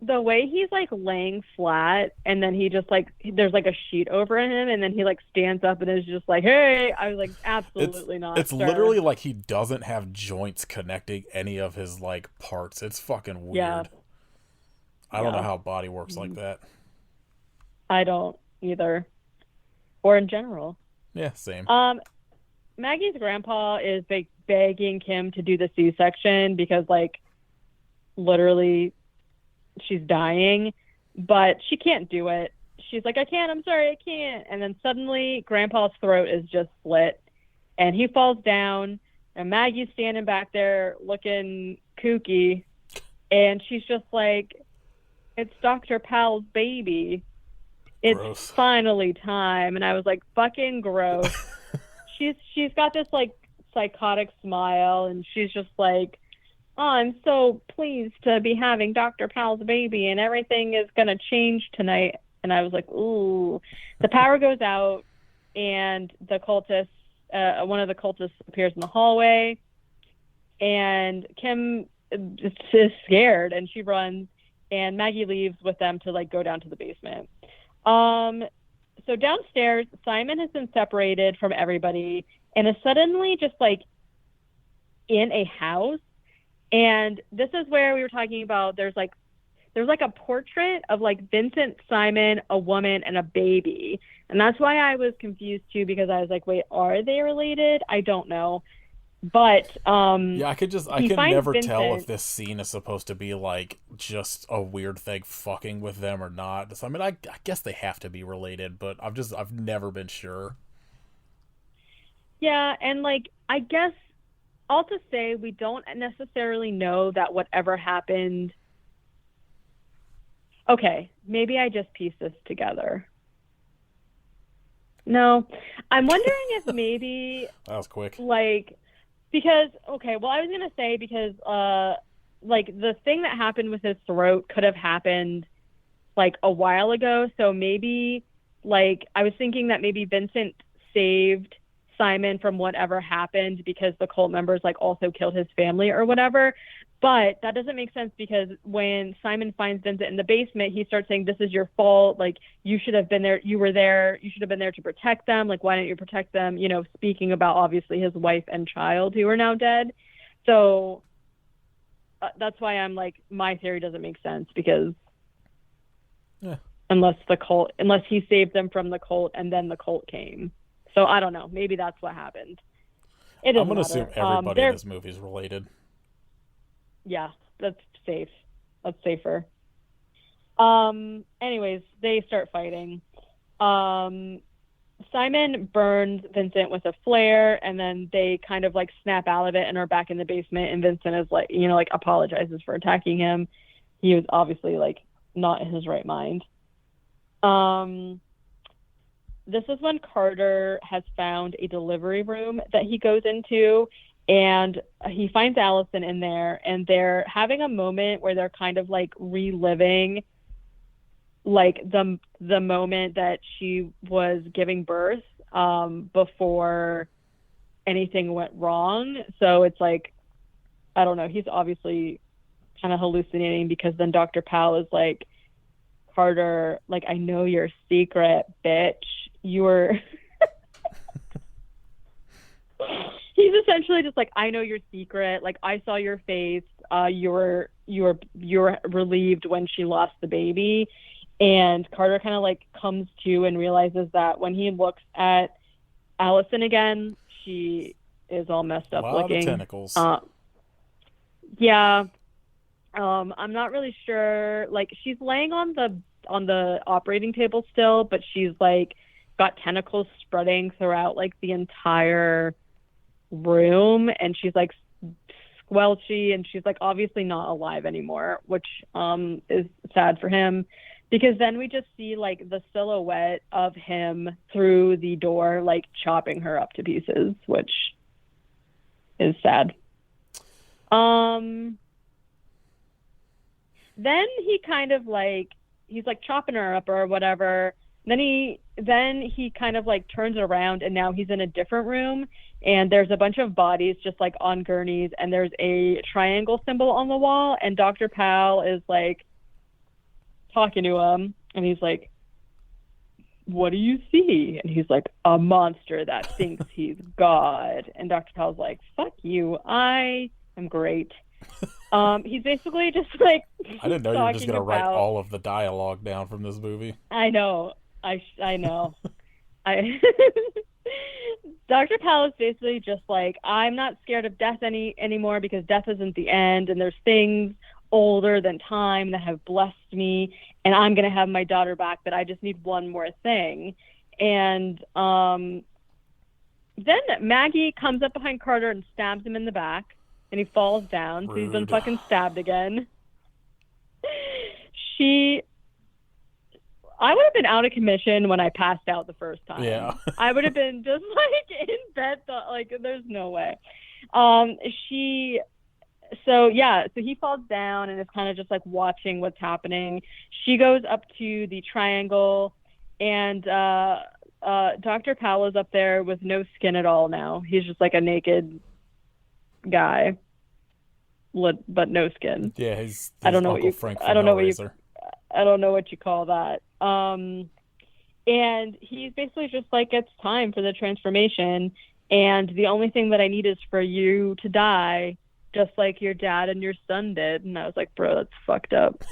The way he's like laying flat, and then he just like, there's like a sheet over him, and then he like stands up and is just like, hey, I was like, absolutely not. It's literally like he doesn't have joints connecting any of his like parts. It's fucking weird. Yeah. I don't know how body works like that. I don't either. Or in general. Yeah, same. Maggie's grandpa is begging Kim to do the C-section because like literally she's dying, but she can't do it. She's like, I can't, I'm sorry, I can't. And then suddenly Grandpa's throat is just slit, and he falls down, and Maggie's standing back there looking kooky, and she's just like, it's Dr. Powell's baby. It's gross. Finally time. And I was like, fucking gross. She's got this like psychotic smile, and she's just like, oh, I'm so pleased to be having Dr. Powell's baby, and everything is going to change tonight. And I was like, ooh. The power goes out, and the cultist, one of the cultists appears in the hallway, and Kim is scared, and she runs, and Maggie leaves with them to like go down to the basement. So downstairs, Simon has been separated from everybody and is suddenly just like in a house. And this is where we were talking about there's like a portrait of like Vincent, Simon, a woman, and a baby. And that's why I was confused too, because I was like, wait, are they related? I don't know. But yeah, I can never Vincent, tell if this scene is supposed to be like just a weird thing fucking with them or not. So, I mean, I guess they have to be related, but I've never been sure. Yeah, and like I guess all to say we don't necessarily know that whatever happened. Okay, maybe I just pieced this together. No, I'm wondering if maybe that was quick. Like, because okay, well I was gonna say because like the thing that happened with his throat could have happened like a while ago. So maybe like I was thinking that maybe Vincent saved Simon from whatever happened because the cult members like also killed his family or whatever. But that doesn't make sense because when Simon finds Vincent in the basement, he starts saying, this is your fault. Like, you should have been there. You were there. You should have been there to protect them. Like, why didn't you protect them? You know, speaking about obviously his wife and child who are now dead. So that's why I'm like, my theory doesn't make sense because unless he saved them from the cult and then the cult came. So I don't know. Maybe that's what happened. I'm going to assume everybody in this movie is related. Yeah, that's safe. That's safer. Anyways, they start fighting. Simon burns Vincent with a flare, and then they kind of like snap out of it and are back in the basement. And Vincent is like, you know, like apologizes for attacking him. He was obviously like not in his right mind. This is when Carter has found a delivery room that he goes into, and he finds Allison in there, and they're having a moment where they're kind of like reliving like the moment that she was giving birth before anything went wrong. So it's like, I don't know. He's obviously kind of hallucinating, because then Dr. Powell is like, Carter, like, I know your secret, bitch. You were. He's essentially just like, I know your secret. Like, I saw your face. You were relieved when she lost the baby. And Carter kind of like comes to and realizes that when he looks at Allison again, she is all messed up looking. Of tentacles. Yeah. I'm not really sure. Like, she's laying on the operating table still, but she's like got tentacles spreading throughout like the entire room, and she's like squelchy, and she's like obviously not alive anymore, which is sad for him, because then we just see like the silhouette of him through the door, like chopping her up to pieces, which is sad. Then he kind of like, he's like chopping her up or whatever. Then he kind of like turns around, and now he's in a different room, and there's a bunch of bodies just like on gurneys, and there's a triangle symbol on the wall, and Dr. Powell is like talking to him, and he's like, what do you see? And he's like, a monster that thinks he's God. And Dr. Powell's like, fuck you, I am great. He's basically just like, I didn't know you were just gonna write all of the dialogue down from this movie. I know. I know. Dr. Powell is basically just like, I'm not scared of death anymore, because death isn't the end, and there's things older than time that have blessed me, and I'm gonna have my daughter back, but I just need one more thing. And then Maggie comes up behind Carter and stabs him in the back, and he falls down. So he's been fucking stabbed again. I would have been out of commission when I passed out the first time. Yeah. I would have been just like in bed, like there's no way. So he falls down and is kind of just like watching what's happening. She goes up to the triangle, and Dr. Powell is up there with no skin at all now. He's just like a naked guy, but no skin. Yeah, he's I don't know Uncle what you. Frank I don't know what you. Hellraiser. I don't know what you call that. And he's basically just like, it's time for the transformation, and the only thing that I need is for you to die, just like your dad and your son did. And I was like, bro, that's fucked up.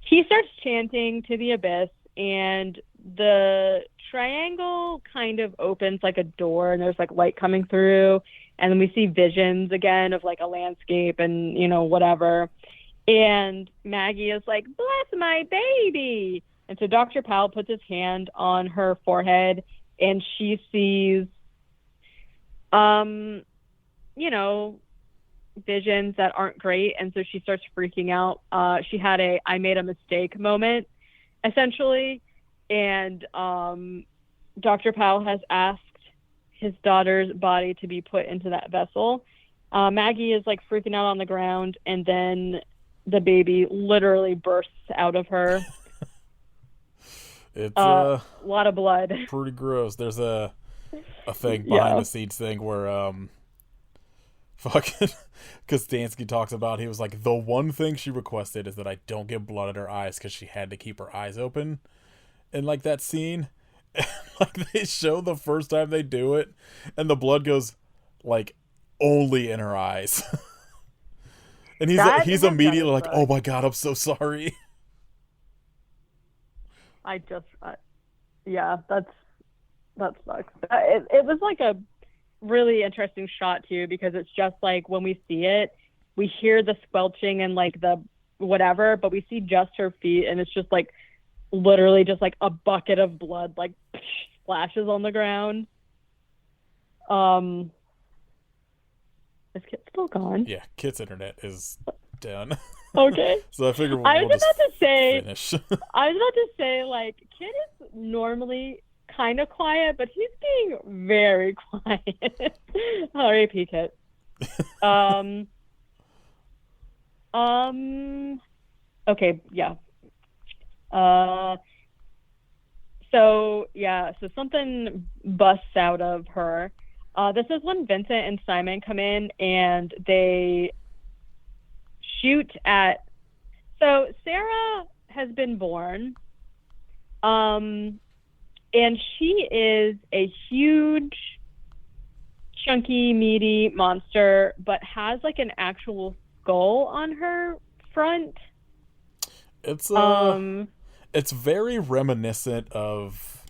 He starts chanting to the abyss, and the triangle kind of opens like a door, and there's like light coming through, and then we see visions again of like a landscape and, you know, whatever. And Maggie is like, bless my baby. And so Dr. Powell puts his hand on her forehead, and she sees, you know, visions that aren't great. And so she starts freaking out. She had a I made a mistake moment, essentially. And Dr. Powell has asked his daughter's body to be put into that vessel. Maggie is like freaking out on the ground, and then the baby literally bursts out of her. It's a lot of blood. Pretty gross. There's a thing behind the scenes thing where fucking Kostansky talks about, he was like, the one thing she requested is that I don't get blood in her eyes, because she had to keep her eyes open in like that scene. And, like, they show the first time they do it, and the blood goes like only in her eyes. And he's immediately like, oh my god, I'm so sorry. Yeah, that sucks. It was like a really interesting shot too, because it's just like when we see it, we hear the squelching and like the whatever, but we see just her feet, and it's just like literally just like a bucket of blood like splashes on the ground. Is Kit still gone? Yeah, Kit's internet is done. Okay. So I figured I was about to say, finish. I was about to say, like, Kit is normally kind of quiet, but he's being very quiet. R.I.P. Kit. Okay, yeah. So something busts out of her. This is when Vincent and Simon come in and they shoot at. So Sarah has been born, and she is a huge, chunky, meaty monster, but has like an actual skull on her front. It's Um, it's very reminiscent of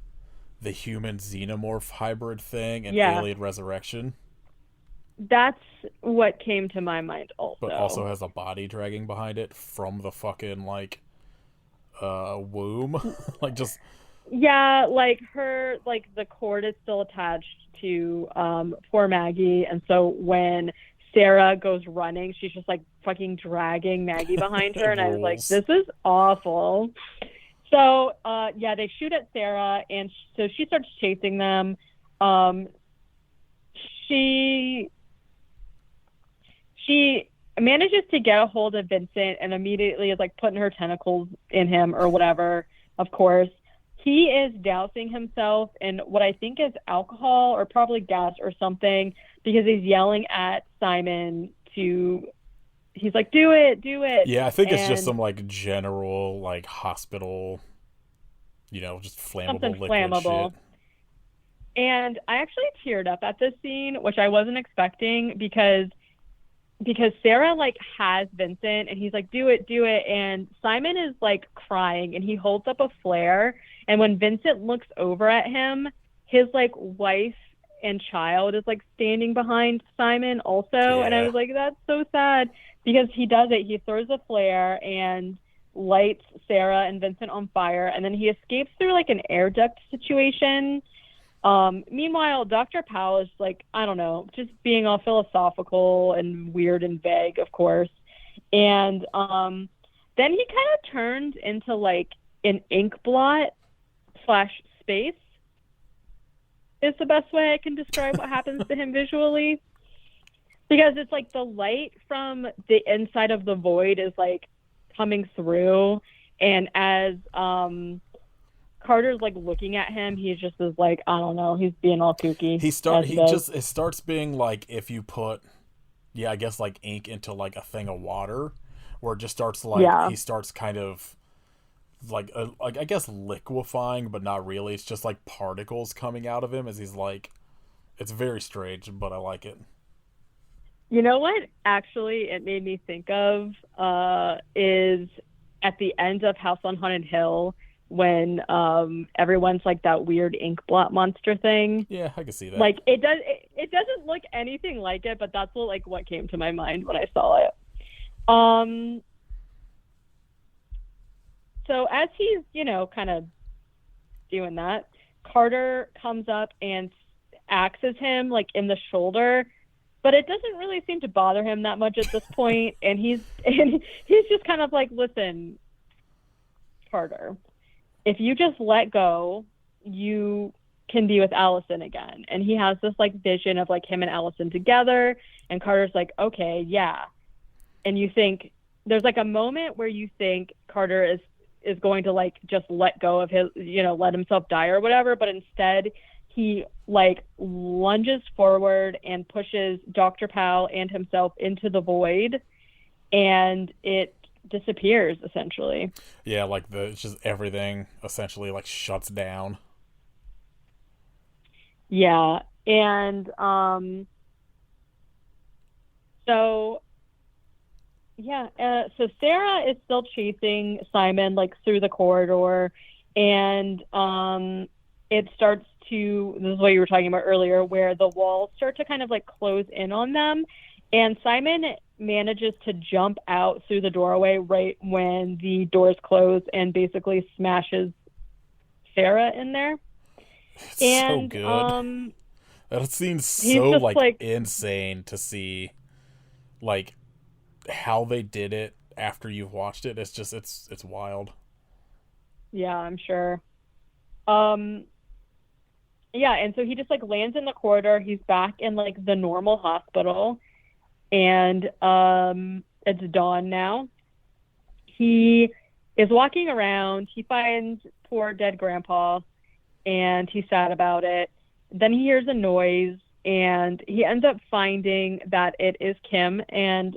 the human xenomorph hybrid thing and yeah, Alien Resurrection, that's what came to my mind but also also. has a body dragging behind it from the fucking like womb. Like just Yeah, like the cord is still attached to poor Maggie, and so when Sarah goes running, she's just like fucking dragging Maggie behind her, it and I was like, rules. this is awful. So yeah, they shoot at Sarah, and so she starts chasing them. Um, she she manages to get a hold of Vincent and immediately is like putting her tentacles in him or whatever. Of course, he is dousing himself in what I think is alcohol or probably gas or something because he's yelling at Simon to. He's like, "Do it, do it," Yeah, I think it's just and some like general like hospital, just something flammable liquid shit. flammable. And I actually teared up at this scene, which I wasn't expecting because Sarah like has Vincent and he's like, do it. And Simon is like crying and he holds up a flare. And when Vincent looks over at him, his like wife and child is like standing behind Simon also. And I Yeah. was like, that's so sad because he does it. He throws a flare and lights Sarah and Vincent on fire. And then he escapes through like an air duct situation. Meanwhile, Dr. Powell is like, I don't know, just being all philosophical and weird and vague, of course. And then he kind of turns into like an ink blot slash space is the best way I can describe what happens to him visually. Because it's like the light from the inside of the void is like coming through. And as Carter's like looking at him, he's just is like, I don't know, he's being all kooky as he does. It starts being like if you put, yeah, I guess like ink into like a thing of water, where it just starts like Yeah. he starts kind of like I guess liquefying, but not really. It's just like particles coming out of him as he's like, it's very strange, but I like it. You know what actually it made me think of is at the end of House on Haunted Hill when everyone's like that weird ink blot monster thing. Yeah, I can see that. Like it doesn't look anything like it, but that's what came to my mind when I saw it. So as he's, kind of doing that, Carter comes up and axes him like in the shoulder, but it doesn't really seem to bother him that much at this point, and he's just kind of like, listen, Carter, if you just let go, you can be with Allison again. And he has this like vision of like him and Allison together, and Carter's like, okay, yeah. And you think there's like a moment where you think Carter is going to like just let go of his, let himself die or whatever, but instead he like lunges forward and pushes Dr. Powell and himself into the void, and it disappears essentially. Yeah, like it's just everything essentially like shuts down. Yeah. And so yeah, so Sarah is still chasing Simon like through the corridor, and it starts to, this is what you were talking about earlier, where the walls start to kind of like close in on them, and Simon manages to jump out through the doorway right when the doors close and basically smashes Sarah in there. It's so And good. That seems he's so just like like, insane to see, like how they did it after you've watched it. It's just it's wild. yeah, I'm sure. Yeah, and so he just like lands in the corridor. He's back in like the normal hospital, and it's dawn now. He is walking around. He finds poor dead grandpa, and he's sad about it. Then he hears a noise, and he ends up finding that it is Kim, and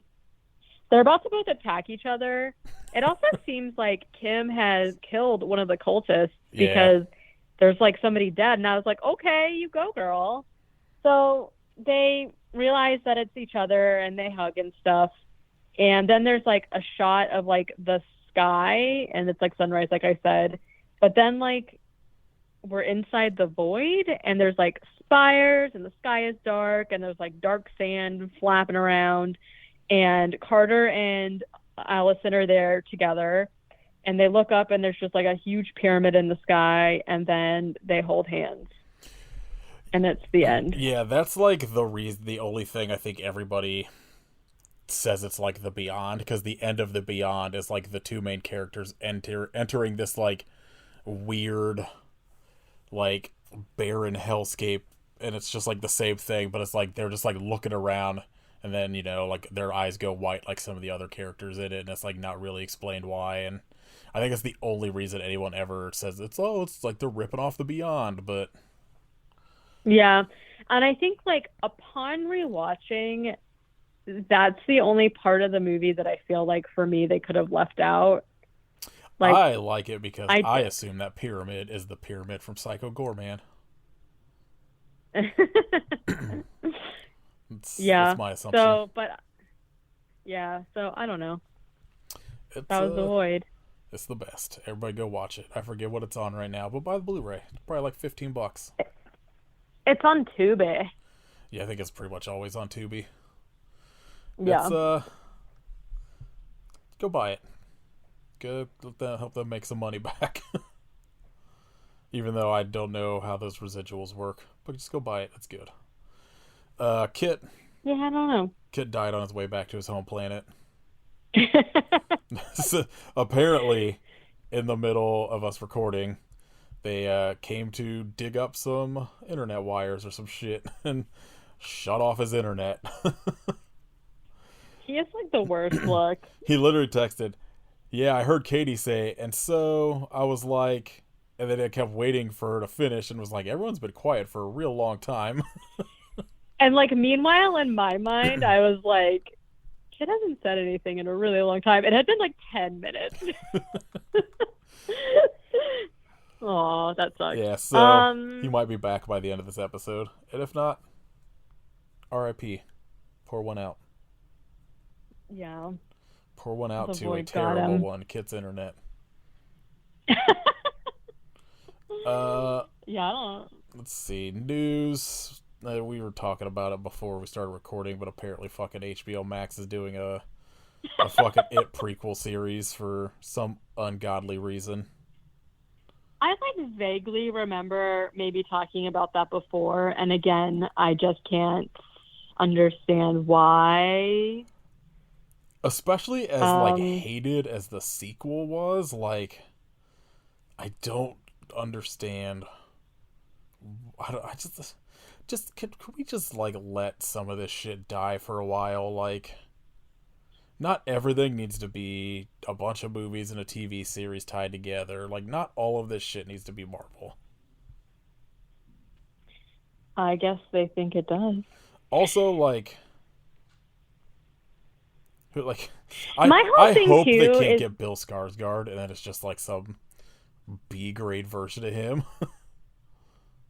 they're about to both attack each other. It also seems like Kim has killed one of the cultists Yeah. because there's like somebody dead, and I was like, okay, you go, girl. So they realize that it's each other, and they hug and stuff. And then there's like a shot of like the sky, and it's like sunrise, like I said. But then like we're inside the void, and there's like spires, and the sky is dark, and there's like dark sand flapping around. And Carter and Allison are there together, and they look up, and there's just like a huge pyramid in the sky, and then they hold hands, and it's the end. Yeah, that's like the only thing I think everybody says it's like the Beyond, because the end of the Beyond is like the two main characters entering this like weird, like barren hellscape, and it's just like the same thing, but it's like they're just like looking around, and then like their eyes go white like some of the other characters in it, and it's like not really explained why. And I think it's the only reason anyone ever says it's like they're ripping off the Beyond, but Yeah. And I think like upon rewatching, that's the only part of the movie that I feel like for me they could have left out. Like I like it because I I assume that pyramid is the pyramid from Psycho Gorman. Yeah. That's my assumption. So I don't know. It's, That was the void. It's the best. Everybody go watch it. I forget what it's on right now, but buy the Blu-ray. It's probably like $15. It's on Tubi. Yeah, I think it's pretty much always on Tubi. Yeah. It's, go buy it. Go help them make some money back. Even though I don't know how those residuals work, but just go buy it. It's good. Kit. Yeah, I don't know. Kit died on his way back to his home planet. So, apparently, in the middle of us recording, they came to dig up some internet wires or some shit and shut off his internet. He is like the worst look. He literally texted, "Yeah, I heard Katie say," and so I was like, and then I kept waiting for her to finish and was like, everyone's been quiet for a real long time. And like meanwhile in my mind I was like, Kid hasn't said anything in a really long time. It had been like 10 minutes. Oh, that sucks. Yeah, so he might be back by the end of this episode. And if not, RIP. Pour one out. Yeah. Pour one out The to a void got terrible him. one, Kit's internet. Yeah, I don't. Let's see. News. We were talking about it before we started recording, but apparently fucking HBO Max is doing a fucking It prequel series for some ungodly reason. I like vaguely remember maybe talking about that before, and again, I just can't understand why. Especially as like hated as the sequel was, like I don't understand. I just could we just like let some of this shit die for a while? Like, not everything needs to be a bunch of movies and a TV series tied together. Like, not all of this shit needs to be Marvel. I guess they think it does. Also, like My whole I thing, hope too, they can't is- get Bill Skarsgård, and then it's just like some B grade version of him.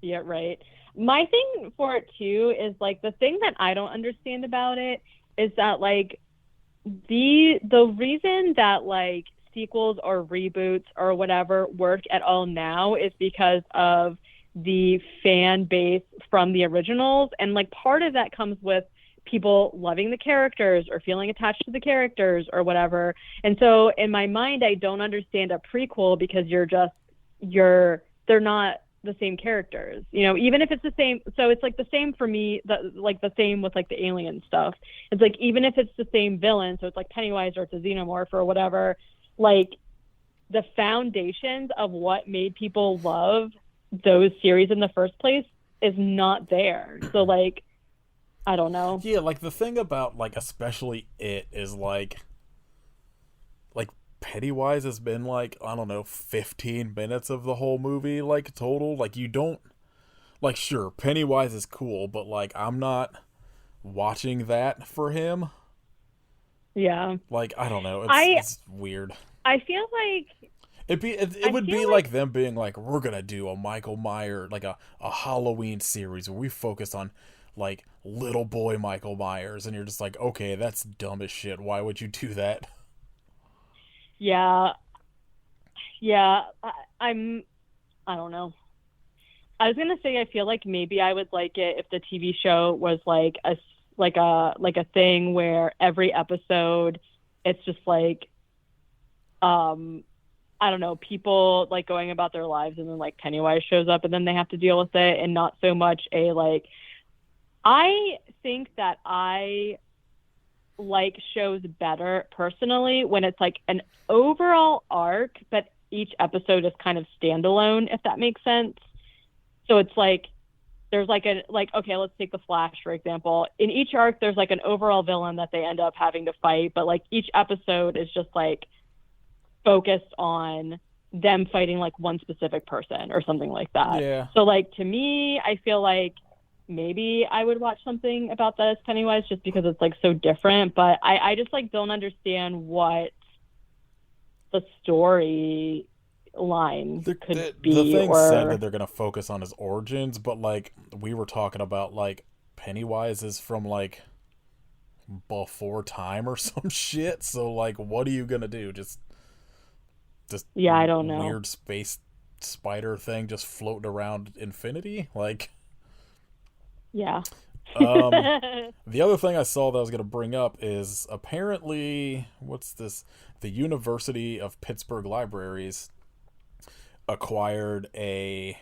Yeah, right. My thing for it too is like the thing that I don't understand about it is that like the reason that like sequels or reboots or whatever work at all now is because of the fan base from the originals, and like part of that comes with people loving the characters or feeling attached to the characters or whatever. And so in my mind I don't understand a prequel because they're not the same characters, even if it's the same. So it's like the same for me, the same with like the alien stuff. It's like, even if it's the same villain, so it's like Pennywise or it's a xenomorph or whatever, like the foundations of what made people love those series in the first place is not there. So like, I don't know. Yeah, like the thing about like especially It is like Pennywise has been like, I don't know, 15 minutes of the whole movie, like total. Like you don't like, sure, Pennywise is cool, but like, I'm not watching that for him. Yeah. Like, I don't know. I It's weird. I feel like It I would feel be like like them being like, we're gonna do a Michael Myers, like a Halloween series where we focus on like little boy Michael Myers, and you're just like, okay, that's dumb as shit. Why would you do that? yeah, yeah, I'm I don't know. I was gonna say I feel like maybe I would like it if the TV show was like a thing where every episode it's just like um I don't know, people like going about their lives and then like Pennywise shows up and then they have to deal with it, and not so much a like I think that I like shows better personally when it's like an overall arc, but each episode is kind of standalone, if that makes sense. So it's like there's like a like okay, let's take the Flash for example. In each arc, there's like an overall villain that they end up having to fight, but like each episode is just like focused on them fighting like one specific person or something like that. Yeah. So like to me, I feel like maybe I would watch something about that as Pennywise just because it's like so different. But I just like don't understand what the story line could be. The thing or said that they're gonna focus on his origins, but like we were talking about, like Pennywise is from like before time or some shit. So like, what are you gonna do? Just yeah, I don't know. Weird space spider thing just floating around infinity, like. Yeah. The other thing I saw that I was going to bring up is apparently, what's this? The University of Pittsburgh Libraries acquired a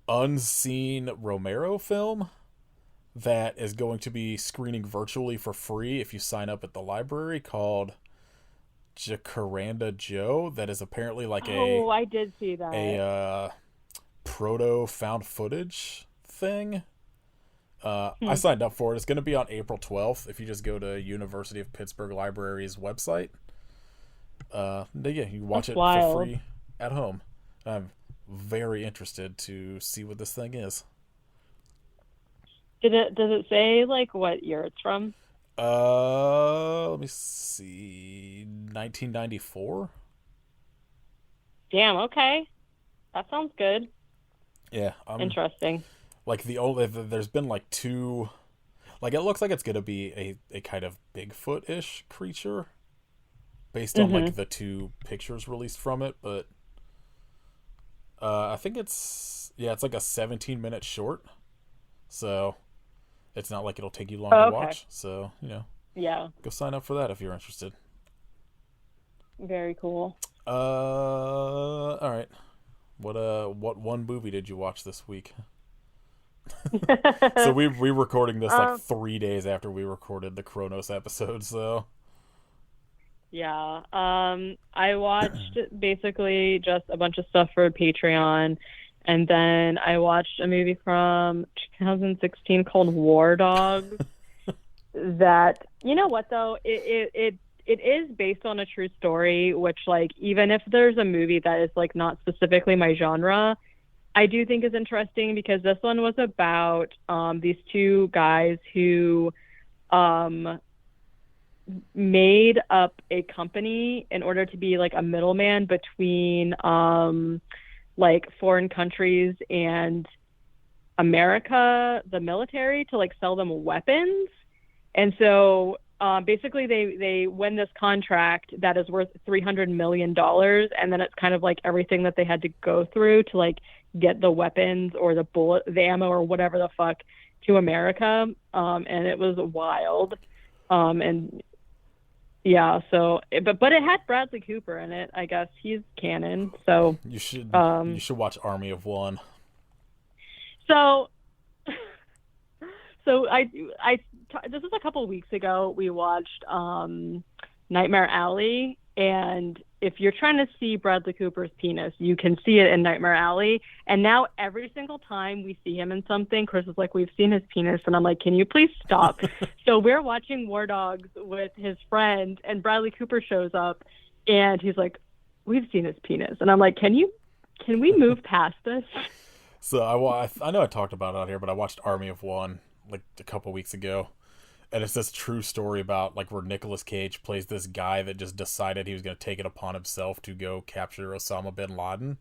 unseen Romero film that is going to be screening virtually for free if you sign up at the library, called Jacaranda Joe. That is apparently like I did see that. a proto found footage thing. I signed up for it. It's going to be on April 12th if you just go to University of Pittsburgh Library's website. Yeah, you watch That's it wild. for free at home. I'm very interested to see what this thing is. Does it say like what year it's from? Let me see. 1994. Damn, okay. That sounds good. Yeah, Interesting. like there's been like two, like it looks like it's gonna be a kind of Bigfoot-ish creature based on like the two pictures released from it, but I think it's like a 17-minute short, so it's not like it'll take you long to watch. So Yeah. go sign up for that if you're interested. Very cool. All right. What one movie did you watch this week? So we recording this like 3 days after we recorded the Kronos episode, so Yeah. I watched basically just a bunch of stuff for Patreon, and then I watched a movie from 2016 called War Dogs. That, you know what though, it is based on a true story, which like even if there's a movie that is like not specifically my genre, I do think is interesting, because this one was about these two guys who made up a company in order to be like a middleman between like foreign countries and America, the military, to like sell them weapons. And so basically they win this contract that is worth $300 million, and then it's kind of like everything that they had to go through to like get the weapons or the ammo or whatever the fuck to America. And it was wild. And yeah, so but it had Bradley Cooper in it. I guess he's canon. So you should watch Army of One. So this was a couple weeks ago. We watched Nightmare Alley, and if you're trying to see Bradley Cooper's penis, you can see it in Nightmare Alley. And now every single time we see him in something, Chris is like, "We've seen his penis," and I'm like, "Can you please stop?" So we're watching War Dogs with his friend, and Bradley Cooper shows up, and he's like, "We've seen his penis," and I'm like, "Can we move past this?" So I know I talked about it out here, but I watched Army of One like a couple weeks ago, and it's this true story about like where Nicolas Cage plays this guy that just decided he was going to take it upon himself to go capture Osama bin Laden,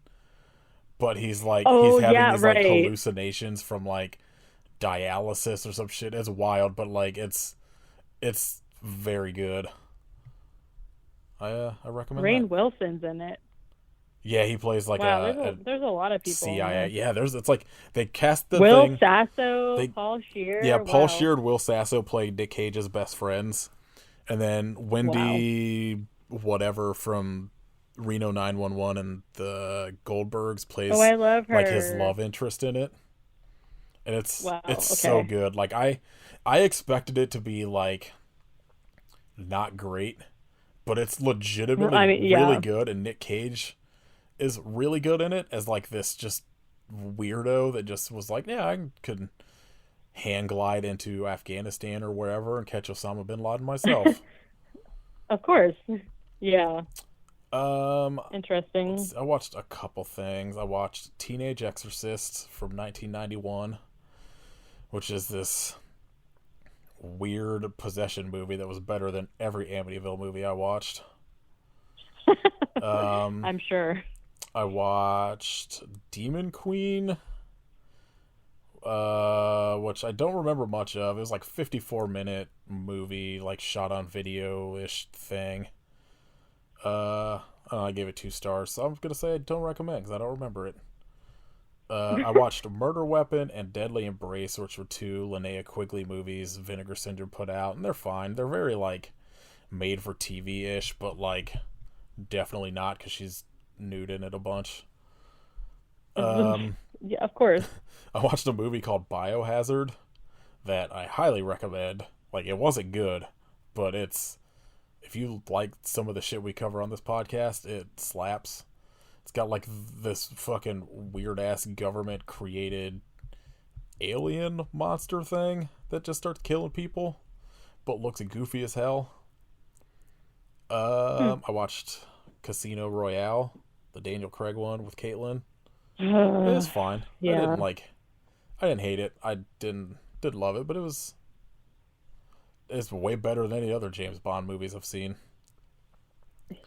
but he's Oh having yeah, these like right. hallucinations from like dialysis or some shit. It's wild, but like it's very good. I recommend that. Rainn Wilson's in it. Yeah, he plays like Wow, a there's a lot of people in CIA. this. Yeah, there's it's like they cast the Will thing. Sasso, They Paul Yeah, Shear. Paul Wow, Shear and Will Sasso played Nick Cage's best friends, and then wow. Wendy whatever from Reno 911 and the Goldbergs Oh, plays I love like his her. love interest in it, and it's Wow. so Okay. good. Like I expected it to be like not great, but it's legitimately I mean, really yeah. good, and Nick Cage is really good in it as like this just weirdo that just was like, yeah, I could hand glide into Afghanistan or wherever and catch Osama bin Laden myself. Of course. Yeah. Um, Interesting. I watched a couple things. I watched Teenage Exorcist from 1991, which is this weird possession movie that was better than every Amityville movie I watched. Um, I'm sure. I watched Demon Queen, which I don't remember much of. It was like 54-minute movie, like shot on video ish thing. I gave it 2 stars, so I'm gonna say I don't recommend because I don't remember it. I watched Murder Weapon and Deadly Embrace, which were two Linnea Quigley movies Vinegar Syndrome put out, and they're fine. They're very like made for TV ish, but like definitely not because she's nude in it a bunch. Um, Yeah, of course. I watched a movie called Biohazard that I highly recommend. Like, it wasn't good, but if you like some of the shit we cover on this podcast, it slaps. It's got like this fucking weird ass government created alien monster thing that just starts killing people, but looks goofy as hell. Hmm. I watched Casino Royale, the Daniel Craig one with Caitlin. It Uh, was fine. yeah. I didn't hate it. I didn't love it, but it's way better than any other James Bond movies I've seen.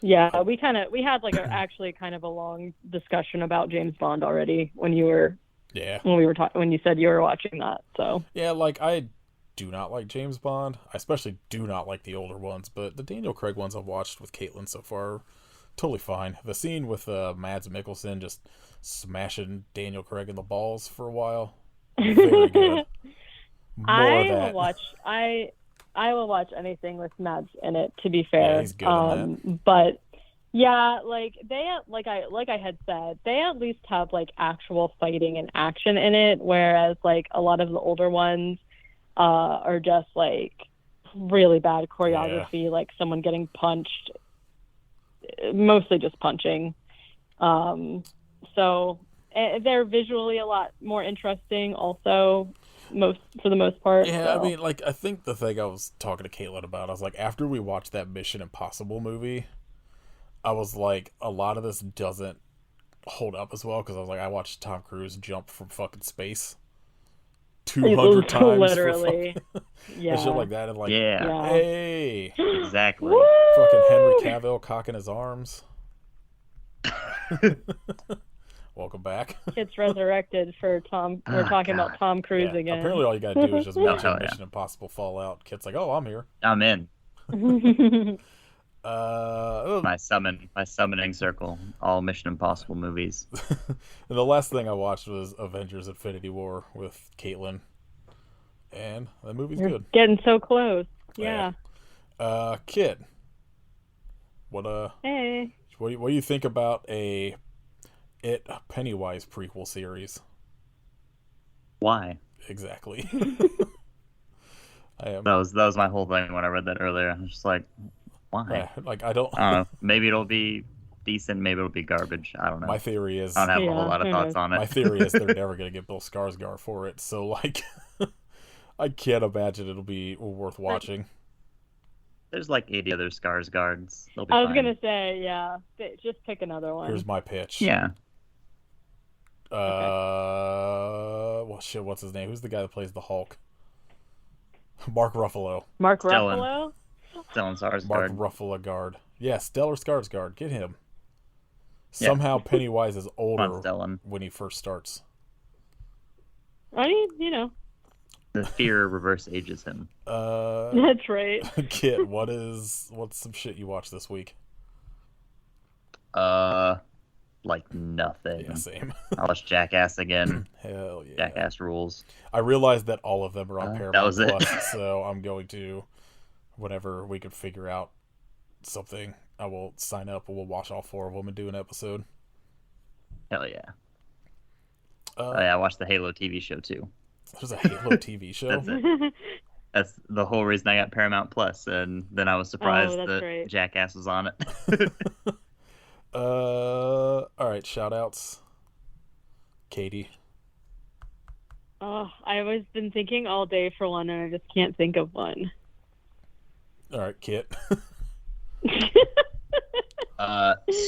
Yeah, I, we had like actually kind of a long discussion about James Bond already when you were yeah, when we were talking when you said you were watching that. So, yeah. Like I do not like James Bond. I especially do not like the older ones, but the Daniel Craig ones I've watched with Caitlin so far, totally fine. The scene with Mads Mikkelsen just smashing Daniel Craig in the balls for a while, very good. More of I will that. watch I will watch anything with Mads in it, to be Yeah, fair. he's good in that. But yeah, like I had said, they at least have like actual fighting and action in it, whereas like a lot of the older ones are just like really bad Yeah, choreography, like someone getting punched, mostly just punching. Um, so they're visually a lot more interesting, also most for the most part. yeah. I So mean, like I think the thing I was talking to Caitlin about, I was like, after we watched that Mission Impossible movie, I was like, a lot of this doesn't hold up as well because I was like, I watched Tom Cruise jump from fucking space 200 times for literally, fucking and shit yeah, like that, and like, Yeah, yeah. hey, exactly. fucking Henry Woo! Cavill cocking his arms. Welcome back. Gets resurrected for Tom. We're Oh talking about God. Tom Cruise Yeah, again. apparently all you gotta do is just Oh hell mention yeah. Mission Impossible Fallout. Kid's like, oh, I'm here. I'm in. Uh, My summoning circle. All Mission Impossible movies. and the last thing I watched was Avengers: Infinity War with Caitlin, and the movie's You're good. getting so close. Yeah. Yeah. Kid, what Hey. what do you think about It Pennywise prequel series? Why? Exactly. I am. That was my whole thing when I read that earlier. I was just like, why? Like I don't. I don't know. Maybe it'll be decent. Maybe it'll be garbage. I don't know. My theory is I don't have a whole Yeah. lot of Who thoughts knows? on my it. theory is they're never gonna get Bill Skarsgård for it. So like, I can't imagine it'll be worth watching. There's like 80 other Skarsgårds. They'll be I was fine. gonna say, yeah. Just pick another one. Here's my pitch. Yeah. Well, shit, what's his name? Who's the guy that plays the Hulk? Mark Ruffalo. Mark Stellan. Ruffalo? Stellan Mark Skarsgård. Ruffalo. Yeah, Stellar Skarsgård. Get him. Yeah. Somehow Pennywise is Come older on, Stellan. when he first starts. I mean, you know. The fear reverse ages him. That's right. Kit, what's some shit you watched this week? Like nothing. Yeah, same. I watched Jackass again. Hell yeah. Jackass rules. I realized that all of them are on that Paramount was it. Plus, so I'm going to, whenever we can figure out something, I will sign up and we'll watch all 4 of them and do an episode. Hell yeah. Oh yeah, I watched the Halo TV show too. There's a Halo TV show. That's it. That's the whole reason I got Paramount Plus, and then I was surprised that great. Jackass was on it. All right, shout outs. Katie. Oh, I've been thinking all day for one, and I just can't think of one. All right, Kit.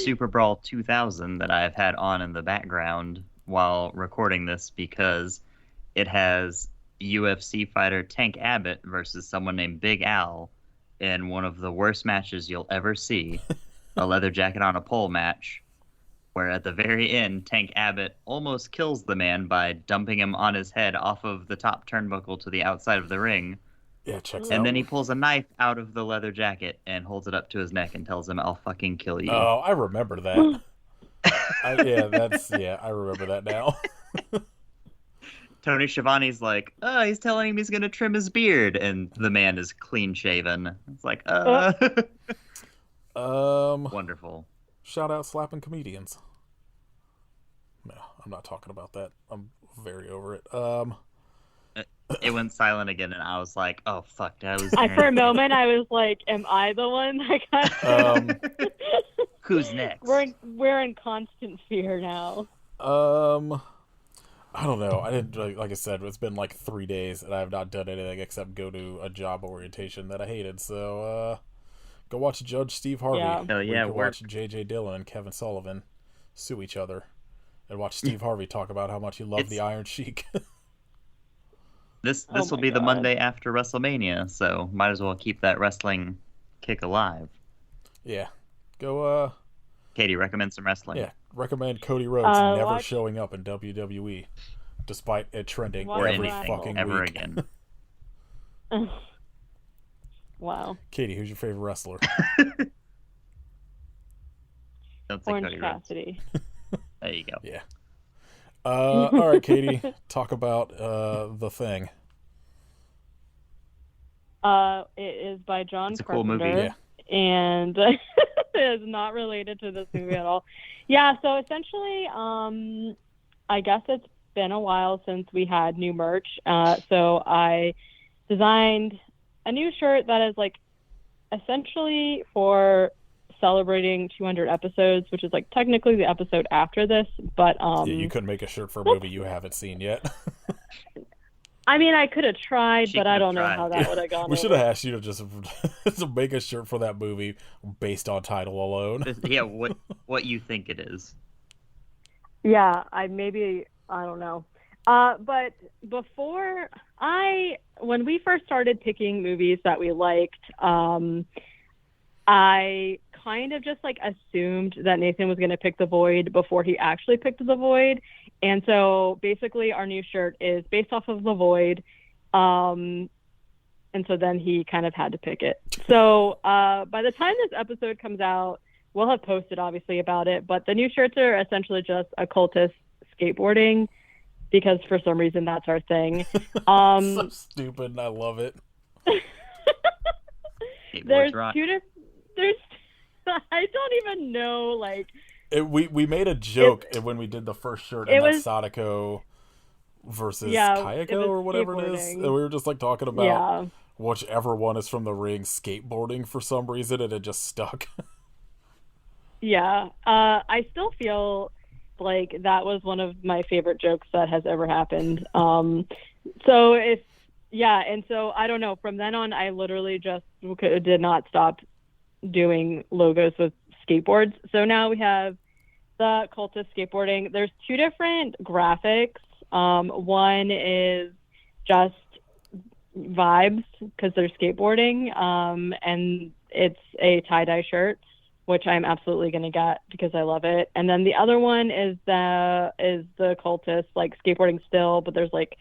Super Brawl 2000 that I've had on in the background while recording this because it has UFC fighter Tank Abbott versus someone named Big Al in one of the worst matches you'll ever see, a leather jacket on a pole match, where at the very end, Tank Abbott almost kills the man by dumping him on his head off of the top turnbuckle to the outside of the ring. Yeah, checks And out. then he pulls a knife out of the leather jacket and holds it up to his neck and tells him, "I'll fucking kill you." Oh, I remember that. I remember that now. Tony Schiavone's like, he's telling him he's going to trim his beard. And the man is clean shaven. It's like, Wonderful. Shout out slapping comedians. No, I'm not talking about that. I'm very over it. It went silent again, and I was like, oh, fuck. For a moment, I was like, am I the one that got... Who's next? We're in constant fear now. I don't know. I didn't, like I said, it's been like 3 days, and I have not done anything except go to a job orientation that I hated. So, go watch Judge Steve Harvey. Yeah. Hell yeah, Go work. watch J.J. Dillon and Kevin Sullivan sue each other, and watch Steve Harvey talk about how much he loved the Iron Sheik. This will be the Monday after WrestleMania, so might as well keep that wrestling kick alive. Yeah. Go, Katie, recommend some wrestling. yeah, recommend Cody Rhodes never watch- showing up in WWE, despite it trending Watch Or every anything, fucking ever week. again. Wow. Katie, who's your favorite wrestler? Don't say Orange Cody Rhodes. Cassidy. There you go. Yeah. All right, Katie, talk about The Thing. It is by John It's a cool Carpenter. movie. Yeah. And it is not related to this movie at all. Yeah, so essentially, I guess it's been a while since we had new merch. So I designed a new shirt that is like essentially for celebrating 200 episodes, which is like technically the episode after this. But Yeah, you couldn't make a shirt for a movie you haven't seen yet. I mean, I could have tried, She but I could've don't know tried. how that would have gone. We should over. have asked you to just to make a shirt for that movie based on title alone. Yeah, what you think it is. Yeah, I don't know. But when we first started picking movies that we liked, I kind of just like assumed that Nathan was going to pick The Void before he actually picked The Void. And so basically our new shirt is based off of The Void. And so then he kind of had to pick it. So by the time this episode comes out, we'll have posted obviously about it, but the new shirts are essentially just occultist skateboarding because for some reason that's our thing. So stupid, and I love it. There's Skateboards rock. there's I don't even know, like, We made a joke when we did the first shirt, and that's Sadako versus Kayako or whatever it is. skateboarding. And we were just like talking about Yeah. whichever one is from the ring skateboarding for some reason, and it just stuck. Yeah. I still feel like that was one of my favorite jokes that has ever happened. And so I don't know. From then on, I literally just did not stop doing logos with skateboards. So now we have the cultist skateboarding. There's two different graphics. One is just vibes because they're skateboarding, and it's a tie-dye shirt, which I'm absolutely going to get because I love it. And then the other one is the cultist, like skateboarding still, but there's like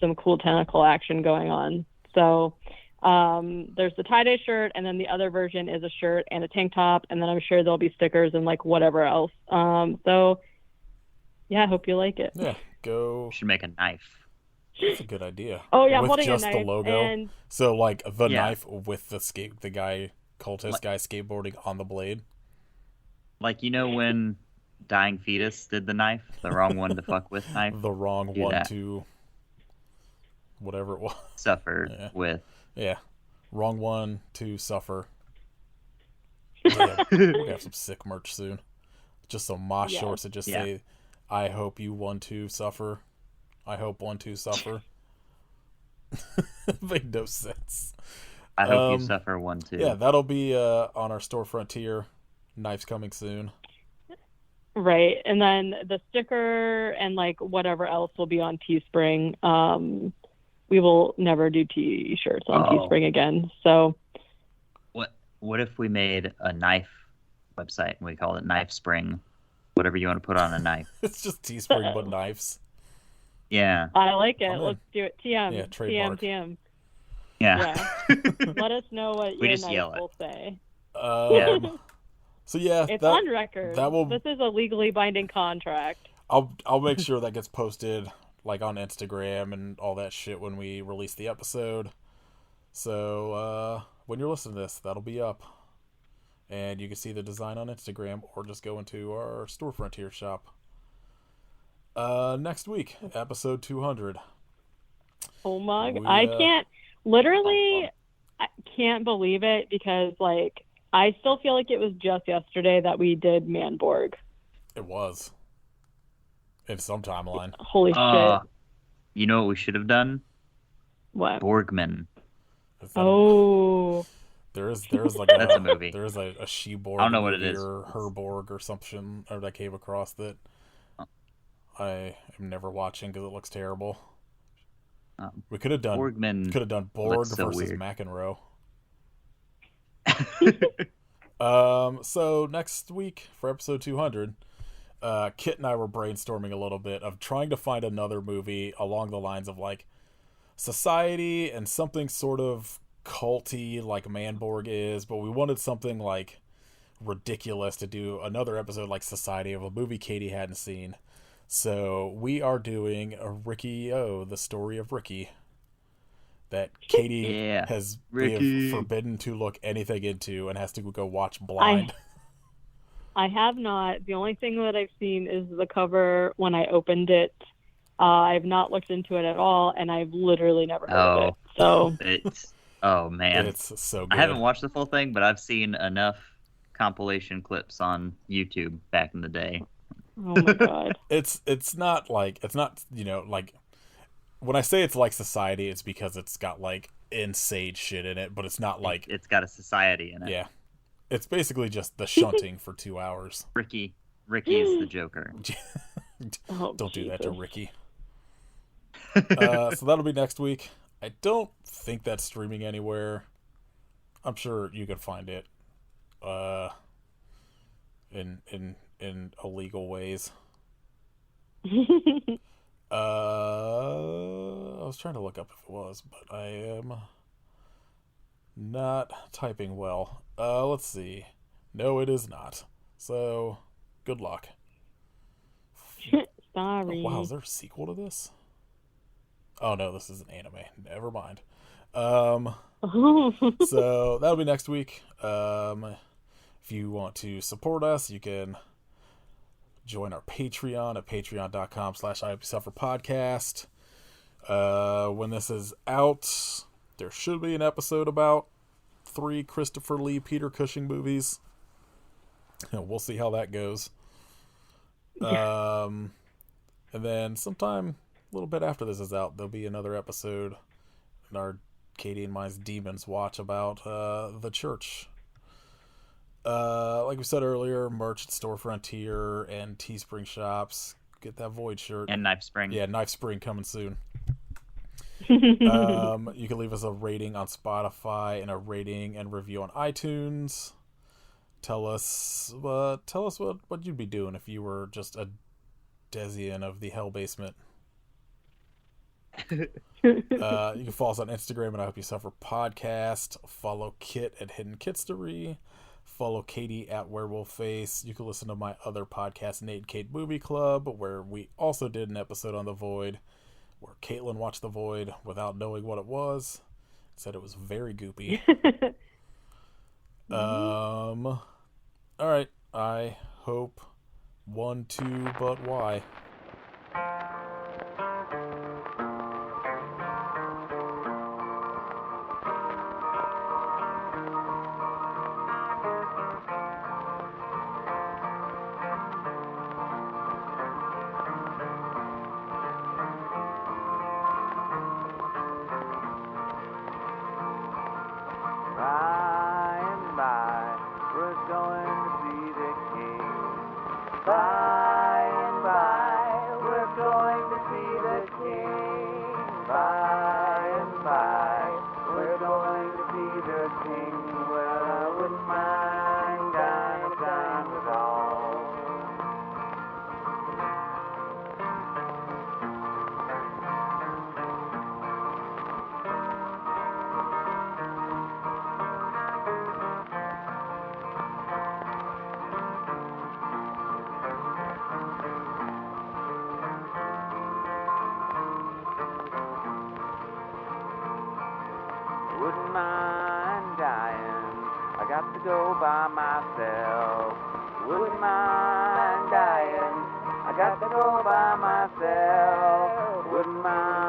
some cool tentacle action going on. So there's the tie-dye shirt, and then the other version is a shirt and a tank top, and then I'm sure there'll be stickers and like whatever else. So yeah, I hope you like it. Yeah, go. We should make a knife. That's a good idea. Oh yeah, I'm with holding just a knife the logo. and So like the Yeah. knife with the guy cultist guy skateboarding on the blade. Like, you know when Dying Fetus did the knife? The wrong one to fuck with knife? The wrong Do one that. to whatever it was. Suffer Yeah. with. Yeah, wrong one to suffer. Yeah, we're gonna have some sick merch soon. Just some mosh Yeah. shorts that just Yeah. say, "I hope you 1-2 suffer." I hope 1-2 suffer. Made no sense. I hope you suffer one too. Yeah, that'll be on our store frontier. Knives coming soon. right, and then the sticker and like whatever else will be on Teespring. We will never do T-shirts on Oh. Teespring again. So What if we made a knife website and we called it Knife Spring? Whatever you want to put on a knife. It's just Teespring but knives. Yeah. I like it. I'm in. Let's do it. TM. Yeah, trademark. TM. Yeah. Let us know what We your just yell knife it. will say. Yeah. So yeah, It's that, on record. that will- This is a legally binding contract. I'll make sure that gets posted like on Instagram and all that shit when we release the episode. So when you're listening to this, that'll be up. And you can see the design on Instagram or just go into our store frontier shop. Next week, episode 200. Oh my! We, I can't. Literally, I can't believe it because like I still feel like it was just yesterday that we did Manborg. It was. In some timeline. Holy shit! You know what we should have done? What? Borgman. Is that Oh. There's like That's a movie. There's a she-borg I don't know what movie it is. or her-borg or something that I came across that I am never watching because it looks terrible. We could have done Borgman. Borg looks so versus weird. McEnroe. So next week for episode 200, Kit and I were brainstorming a little bit of trying to find another movie along the lines of like Society and something sort of culty like Manborg is, but we wanted something like ridiculous to do another episode like Society of a movie Katie hadn't seen. So we are doing a the story of Ricky that Katie Yeah, has Ricky. been forbidden to look anything into and has to go watch blind. I have not. The only thing that I've seen is the cover when I opened it. I've not looked into it at all, and I've literally never heard of it. So It's man. It's so good. I haven't watched the full thing, but I've seen enough compilation clips on YouTube back in the day. oh my god. It's not like when I say it's like Society, it's because it's got like insane shit in it, but it's not like It's got a society in it. yeah. It's basically just the shunting for 2 hours. Ricky is the Joker. Oh, Don't do that to Jesus. Ricky. So that'll be next week. I don't think that's streaming anywhere. I'm sure you can find it in illegal ways. I was trying to look up if it was, but I am not typing well. Let's see. No, it is not. So, good luck. Sorry. Oh, wow, is there a sequel to this? Oh no, this is an anime. Never mind. So that'll be next week. If you want to support us, you can join our Patreon at patreon.com/IHopeYouSufferPodcast. When this is out, there should be an episode about 3 Christopher Lee Peter Cushing movies. We'll see how that goes. And then sometime a little bit after this is out, there'll be another episode in our Katie and mine's Demons watch about the church. Like we said earlier, merch at Store Frontier and Teespring shops. Get that Void shirt. And Knife Spring. Yeah, Knife Spring coming soon. You can leave us a rating on Spotify and a rating and review on iTunes. Tell us what you'd be doing if you were just a Desian of the Hell Basement. You can follow us on Instagram at I Hope You Suffer Podcast. Follow Kit at Hidden Kitstery. Follow Katie at Werewolf Face. You can listen to my other podcast, Nate and Kate Movie Club, where we also did an episode on The Void, where Caitlin watched The Void without knowing what it was. Said it was very goopy. All right. I hope 1, 2, but why? Wouldn't mind dying. I got to go by myself. Wouldn't mind dying. I got to go by myself. Wouldn't mind.